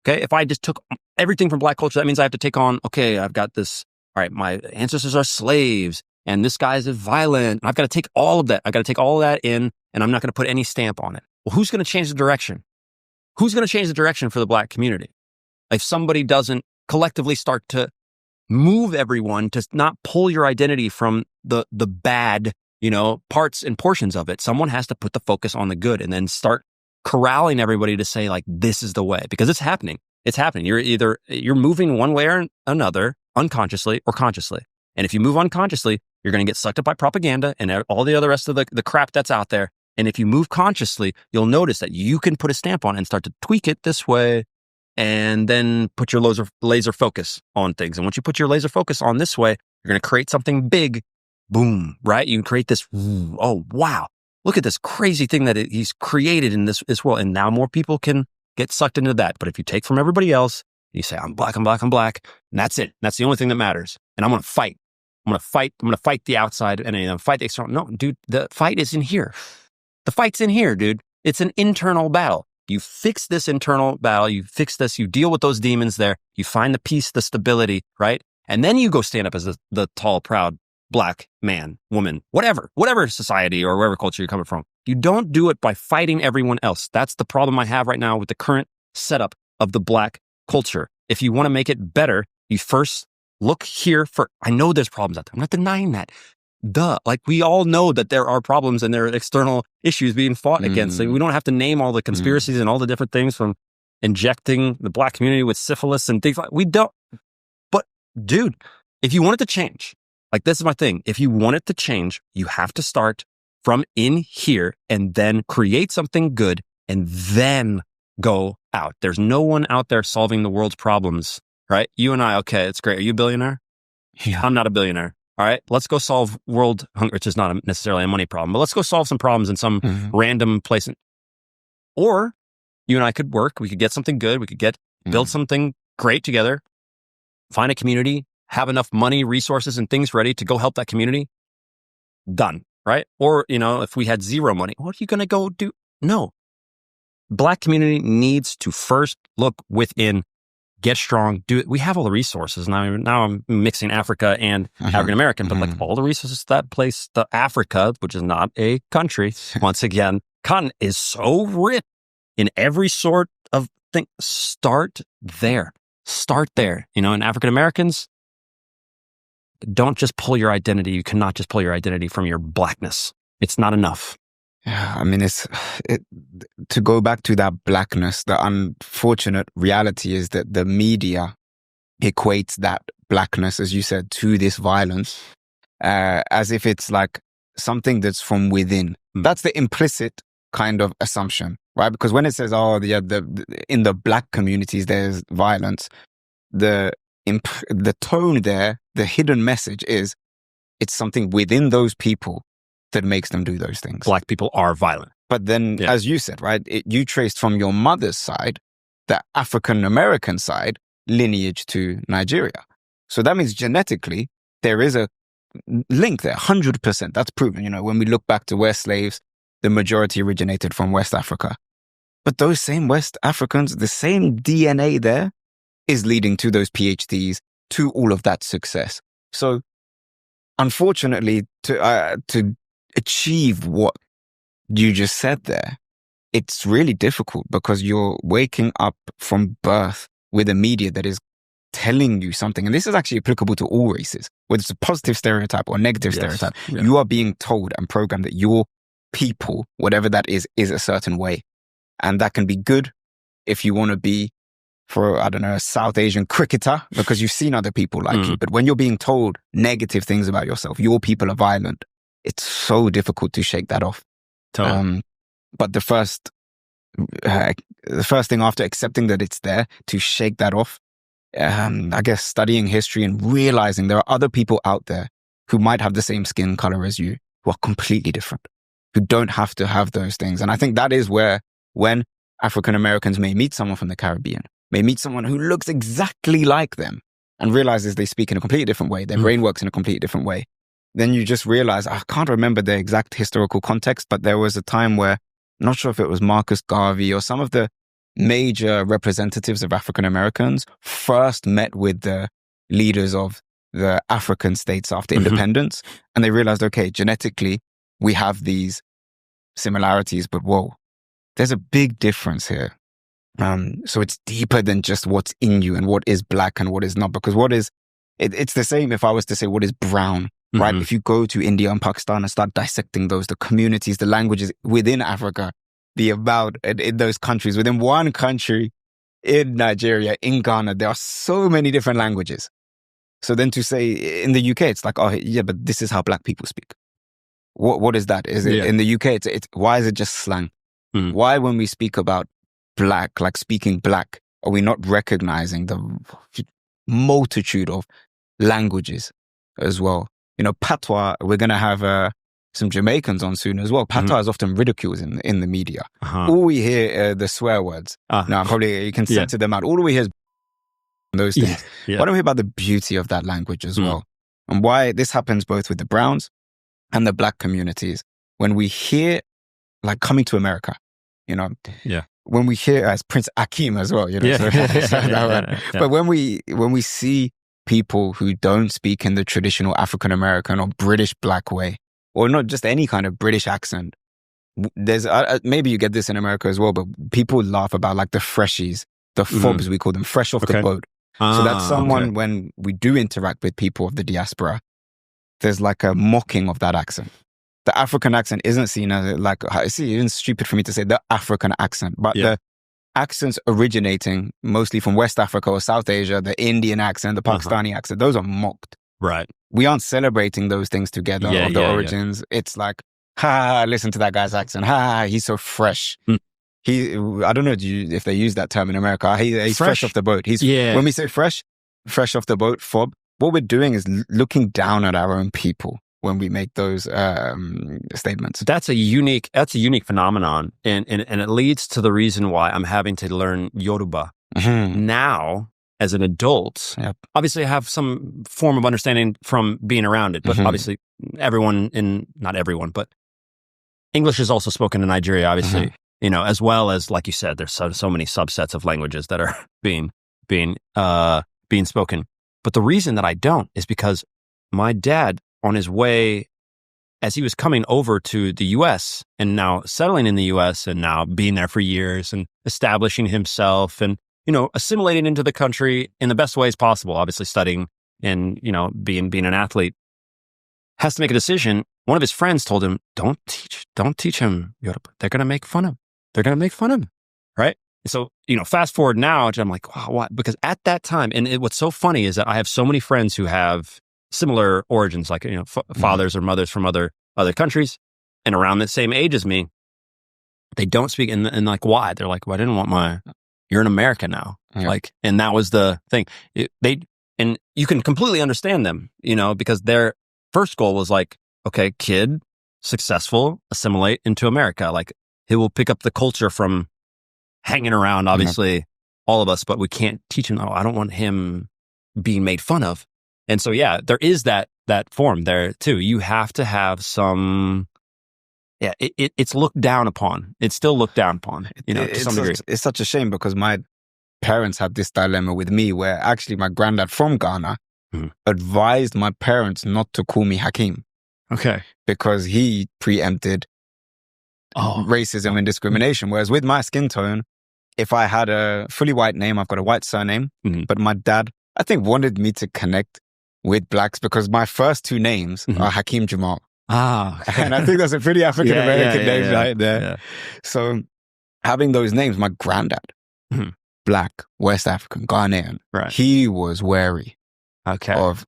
Okay. If I just took everything from black culture, that means I have to take on, okay, I've got this. All right. My ancestors are slaves and this guy's violent. I've got to take all of that. I've got to take all of that in, and I'm not going to put any stamp on it. Well, who's going to change the direction? Who's going to change the direction for the black community? If somebody doesn't collectively start to move everyone to not pull your identity from the bad, parts and portions of it. Someone has to put the focus on the good and then start corralling everybody to say, like, this is the way, because it's happening. It's happening. You're moving one way or another, unconsciously or consciously. And if you move unconsciously, you're going to get sucked up by propaganda and all the other rest of the crap that's out there. And if you move consciously, you'll notice that you can put a stamp on it and start to tweak it this way, and then put your laser focus on things. And once you put your laser focus on this way, you're going to create something big. Boom, right? You can create this, oh, wow. Look at this crazy thing that he's created in this world. And now more people can get sucked into that. But if you take from everybody else, you say, I'm black, I'm black, I'm black. And that's it. That's the only thing that matters. And I'm going to fight. I'm going to fight the outside and I'm fight the external. No, dude, the fight is in here. The fight's in here, dude. It's an internal battle. You fix this internal battle. You fix this. You deal with those demons there. You find the peace, the stability, right? And then you go stand up as the tall, proud black man, woman, whatever society or wherever culture you're coming from. You don't do it by fighting everyone else. That's the problem I have right now with the current setup of the black culture. If you want to make it better, you first look here for, I know there's problems out there. I'm not denying that. Like we all know that there are problems and there are external issues being fought against. So we don't have to name all the conspiracies and all the different things from, injecting the black community with syphilis and things like we don't. But dude, if you want it to change, like this is my thing. If you want it to change, you have to start from in here and then create something good and then go out. There's no one out there solving the world's problems, right? You and I, okay, it's great. Are you a billionaire? Yeah. I'm not a billionaire. All right, let's go solve world hunger, which is not necessarily a money problem, but let's go solve some problems in some random place. Or you and I could work. We could get something good. We could build something great together, find a community, have enough money, resources, and things ready to go help that community. Done, right? Or, if we had zero money, what are you going to go do? No. Black community needs to first look within, get strong, do it. We have all the resources. Now I'm mixing Africa and African American, but like all the resources that place, the Africa, which is not a country, once again, continent is so rich in every sort of thing. Start there. And African Americans, don't just pull your identity. You cannot just pull your identity from your blackness. It's not enough. Yeah, I mean, to go back to that blackness, the unfortunate reality is that the media equates that blackness, as you said, to this violence, as if it's like something that's from within. That's the implicit kind of assumption, right? Because when it says, in the black communities, there's violence, the tone there, the hidden message is it's something within those people that makes them do those things. Black people are violent. But then, as you said, right, you traced from your mother's side, the African-American side, lineage to Nigeria. So that means genetically, there is a link there, 100%. That's proven. When we look back to where slaves, the majority originated from West Africa. But those same West Africans, the same DNA there is leading to those PhDs, to all of that success. So unfortunately, to achieve what you just said there, it's really difficult because you're waking up from birth with a media that is telling you something. And this is actually applicable to all races, whether it's a positive stereotype or a negative stereotype. Yeah. You are being told and programmed that your people, whatever that is a certain way. And that can be good if you want to be, for, I don't know, a South Asian cricketer because you've seen other people like you. But when you're being told negative things about yourself, your people are violent, it's so difficult to shake that off. Totally. But the first thing after accepting that it's there, to shake that off, I guess studying history and realizing there are other people out there who might have the same skin color as you, who are completely different, who don't have to have those things. And I think that is where, when African Americans may meet someone from the Caribbean, may meet someone who looks exactly like them and realizes they speak in a completely different way, their brain works in a completely different way, then you just realize, I can't remember the exact historical context, but there was a time where, I'm not sure if it was Marcus Garvey or some of the major representatives of African Americans first met with the leaders of the African states after independence. And they realized, okay, genetically, we have these similarities, but whoa, there's a big difference here. So it's deeper than just what's in you and what is black and what is not, because it's the same if I was to say what is brown. Right? If you go to India and Pakistan and start dissecting those, the communities, the languages within Africa, in those countries, within one country, in Nigeria, in Ghana, there are so many different languages. So then to say in the UK, it's like, oh yeah, but this is how black people speak. What is that? Is it in the UK? It's why is it just slang? Why when we speak about black, like speaking black, are we not recognizing the multitude of languages as well? Patois, we're going to have some Jamaicans on soon as well. Patois is often ridiculed in the media. All we hear are the swear words. Now, probably you can censor them out. All we hear is those things. Why don't we hear about the beauty of that language as well? And why this happens both with the Browns and the black communities. When we hear, like coming to America, when we hear as Prince Akeem as well, But when we see people who don't speak in the traditional African American or British black way, or not just any kind of British accent, there's maybe you get this in America as well, but people laugh about like the freshies, the fobs, we call them, fresh off the boat. So that's someone, when we do interact with people of the diaspora, there's like a mocking of that accent. The African accent isn't seen as like, it's even stupid for me to say the African accent, but accents originating mostly from West Africa or South Asia, the Indian accent, the Pakistani accent, those are mocked. Right. We aren't celebrating those things together of the origins. Yeah. It's like, listen to that guy's accent. He's so fresh. I don't know if they use that term in America. He's fresh off the boat. When we say fresh off the boat, fob, what we're doing is looking down at our own people when we make those statements. That's a unique phenomenon, and it leads to the reason why I'm having to learn Yoruba now as an adult. Yep. Obviously, I have some form of understanding from being around it, but obviously, not everyone, but English is also spoken in Nigeria, obviously, as well as, like you said, there's so many subsets of languages that are being spoken. But the reason that I don't is because my dad, on his way, as he was coming over to the U.S. and now settling in the U.S. and now being there for years and establishing himself and, assimilating into the country in the best ways possible, obviously studying and, being an athlete, has to make a decision. One of his friends told him, don't teach him Yoruba. They're going to make fun of him. Right? So, fast forward now, I'm like, wow, what? Because at that time, and what's so funny is that I have so many friends who have similar origins, like, fathers or mothers from other countries and around the same age as me. They don't speak, and like, why? They're like, well, I didn't want you're in America now. Yeah. Like, and that was the thing. And you can completely understand them, because their first goal was like, okay, kid, successful, assimilate into America. Like, he will pick up the culture from hanging around, obviously, all of us, but we can't teach him. I don't want him being made fun of. And so, yeah, there is that form there too. You have to have some, it's looked down upon. It's still looked down upon, to some degree. It's such a shame because my parents had this dilemma with me where actually my granddad from Ghana advised my parents not to call me Hakeem. Okay. Because he preempted racism and discrimination. Whereas with my skin tone, if I had a fully white name, I've got a white surname, but my dad, I think, wanted me to connect with blacks because my first two names are Hakeem Jamal. Okay. And I think that's a pretty African-American name right there. Yeah. So having those names, my granddad, black, West African, Ghanaian, right. He was wary of,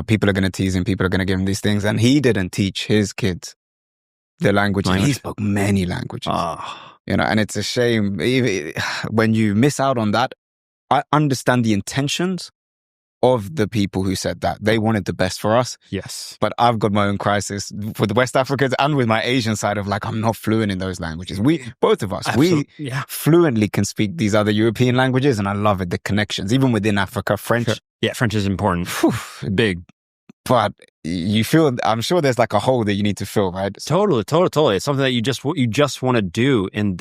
people are going to tease him, people are going to give him these things. And he didn't teach his kids the language. He spoke many languages. And it's a shame when you miss out on that. I understand the intentions of the people who said that. They wanted the best for us. Yes. But I've got my own crisis for the West Africans and with my Asian side of like, I'm not fluent in those languages. Both of us, fluently can speak these other European languages, and I love it, the connections. Even within Africa, French. Sure. Yeah, French is important. Big. But you feel, I'm sure there's like a hole that you need to fill, right? Totally. It's something that you just want to do and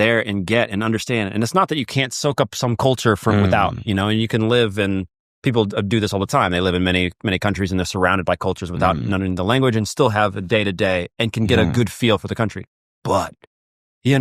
get and understand. And it's not that you can't soak up some culture from without, and you can live in, people do this all the time. They live in many, many countries and they're surrounded by cultures without knowing the language and still have a day-to-day and can get a good feel for the country. But, you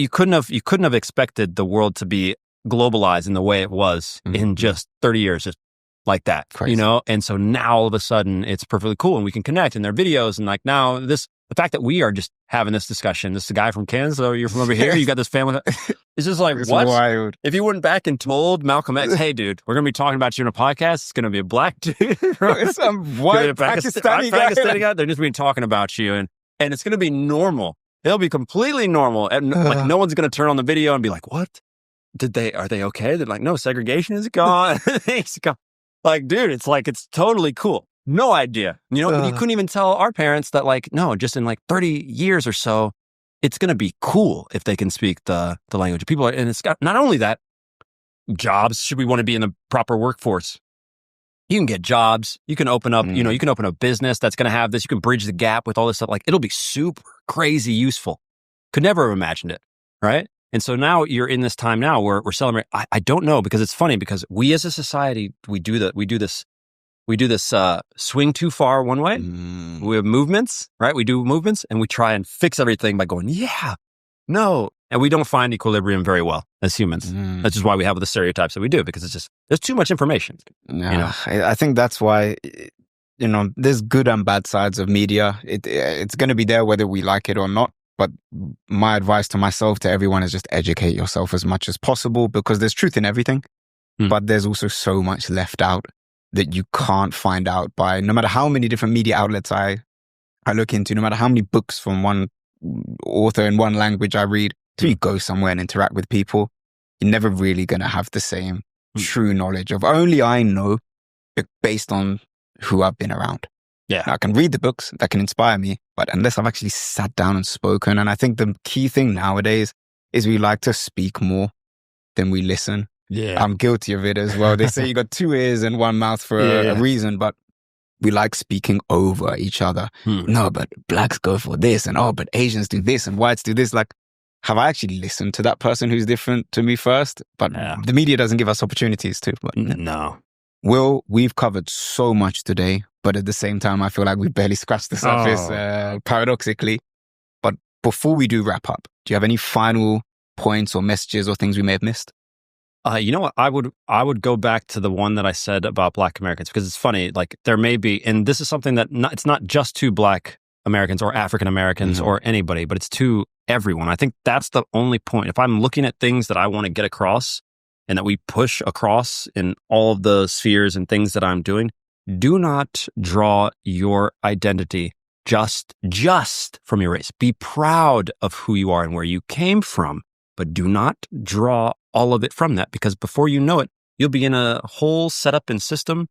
couldn't have expected the world to be globalized in the way it was in just 30 years, just like that, Crazy. And so now all of a sudden it's perfectly cool and we can connect and there are videos and like now the fact that we are just having this discussion, this guy from Kansas, or you're from over here, you got this family, it's just like, it's what? Wild. If you went back and told Malcolm X, hey dude, we're going to be talking about you in a podcast, it's going to be a black dude. It's some white Pakistani guy. They're just going to be talking about you and it's going to be normal. It'll be completely normal. And like no one's going to turn on the video and be like, what? Are they okay? They're like, no, segregation is gone. It's gone. Like, dude, it's totally cool. No idea. You couldn't even tell our parents that like, no, just in like 30 years or so, it's going to be cool if they can speak the language. People are, and it's got, not only that, jobs, should we want to be in the proper workforce? You can get jobs. You can open up, you can open a business that's going to have this. You can bridge the gap with all this stuff. Like, it'll be super crazy useful. Could never have imagined it. Right. And so now you're in this time now where we're celebrating. I don't know, because it's funny because we as a society, we do this swing too far one way. We have movements, right? We do movements and we try and fix everything by going, no. And we don't find equilibrium very well as humans. That's just why we have the stereotypes that we do, because it's just, there's too much information. I think that's why, there's good and bad sides of media. It's going to be there whether we like it or not. But my advice to myself, to everyone, is just educate yourself as much as possible, because there's truth in everything, but there's also so much left out that you can't find out by, no matter how many different media outlets I look into, no matter how many books from one author in one language I read, till you go somewhere and interact with people, you're never really going to have the same true knowledge of only I know based on who I've been around. Yeah. Now, I can read the books that can inspire me, but unless I've actually sat down and spoken, and I think the key thing nowadays is we like to speak more than we listen. Yeah. I'm guilty of it as well. They say you got two ears and one mouth for a reason, but we like speaking over each other. No, but blacks go for this, and but Asians do this, and whites do this. Like, have I actually listened to that person who's different to me first? But the media doesn't give us opportunities to. But no. Will, we've covered so much today, but at the same time, I feel like we've barely scratched the surface, paradoxically. But before we do wrap up, do you have any final points or messages or things we may have missed? You know what? I would go back to the one that I said about Black Americans, because it's funny. Like, there may be, and this is something that it's not just to Black Americans or African Americans or anybody, but it's to everyone. I think that's the only point. If I'm looking at things that I want to get across and that we push across in all of the spheres and things that I'm doing, do not draw your identity just from your race. Be proud of who you are and where you came from, but do not draw all of it from that, because before you know it, you'll be in a whole setup and system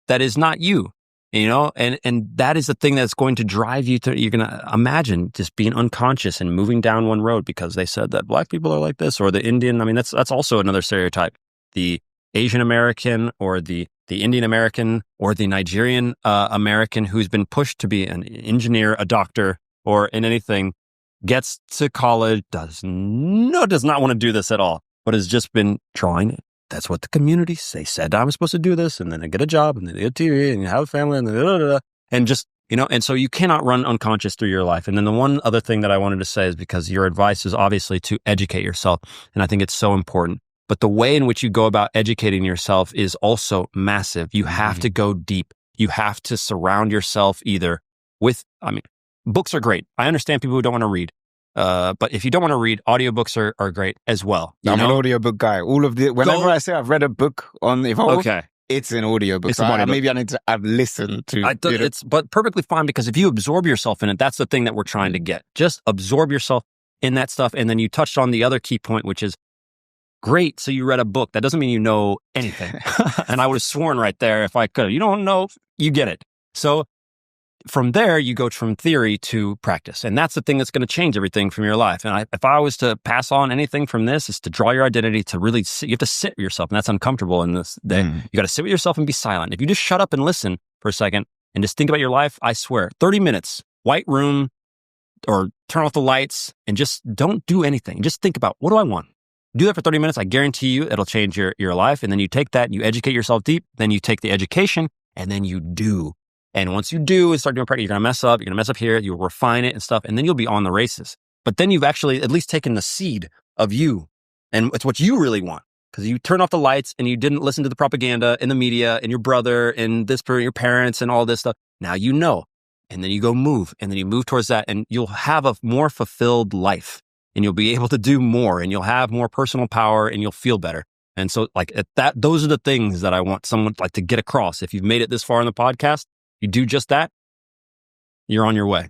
that is not you, and that is the thing that's going to drive you to, you're going to imagine just being unconscious and moving down one road because they said that Black people are like this, or the Indian. I mean, that's also another stereotype. The Asian American or the Indian American or the Nigerian American who's been pushed to be an engineer, a doctor, or in anything, gets to college, does not want to do this at all, but has just been drawing it. That's what the community said I'm supposed to do this, and then I get a job, and then I get TV, and you have a family, and just, and so you cannot run unconscious through your life. And then the one other thing that I wanted to say is, because your advice is obviously to educate yourself, and I think it's so important, but the way in which you go about educating yourself is also massive. You have to go deep. You have to surround yourself either with, books are great. I understand people who don't want to read. But if you don't want to read, audiobooks are great as well. I'm an audiobook guy. Whenever I say I've read a book on Evolve, it's an audiobook. So maybe I need to have listened to It's but perfectly fine, because if you absorb yourself in it, that's the thing that we're trying to get. Just absorb yourself in that stuff. And then you touched on the other key point, which is, great, so you read a book. That doesn't mean you know anything. And I would have sworn right there if I could. You don't know, you get it. So from there, you go from theory to practice. And that's the thing that's going to change everything from your life. And if I was to pass on anything from this, is to draw your identity, to really sit. You have to sit with yourself. And that's uncomfortable in this day. You got to sit with yourself and be silent. If you just shut up and listen for a second and just think about your life, I swear, 30 minutes, white room, or turn off the lights and just don't do anything. Just think about, what do I want? Do that for 30 minutes. I guarantee you it'll change your life. And then you take that and you educate yourself deep. Then you take the education and then you do. And once you do and start doing practice, you're going to mess up. You're going to mess up here. You'll refine it and stuff. And then you'll be on the races. But then you've actually at least taken the seed of you. And it's what you really want. Because you turn off the lights and you didn't listen to the propaganda in the media and your brother and your parents and all this stuff. Now you know. And then you go move. And then you move towards that. And you'll have a more fulfilled life. And you'll be able to do more, and you'll have more personal power, and you'll feel better. And so, like, those are the things that I want someone to get across. If you've made it this far in the podcast, you do just that, you're on your way.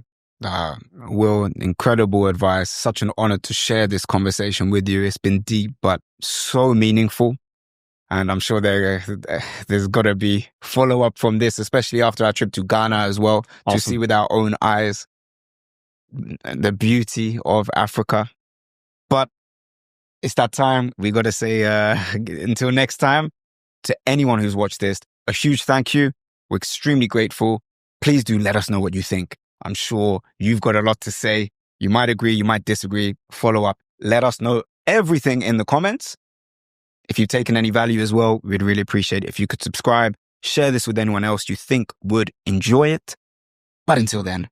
Will, incredible advice. Such an honor to share this conversation with you. It's been deep, but so meaningful. And I'm sure there's got to be follow-up from this, especially after our trip to Ghana as well, to see with our own eyes the beauty of Africa. But it's that time. We got to say until next time, to anyone who's watched this, a huge thank you. We're extremely grateful. Please do let us know what you think. I'm sure you've got a lot to say. You might agree, you might disagree. Follow up. Let us know everything in the comments. If you've taken any value as well, we'd really appreciate it if you could subscribe, share this with anyone else you think would enjoy it. But until then,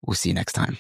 we'll see you next time.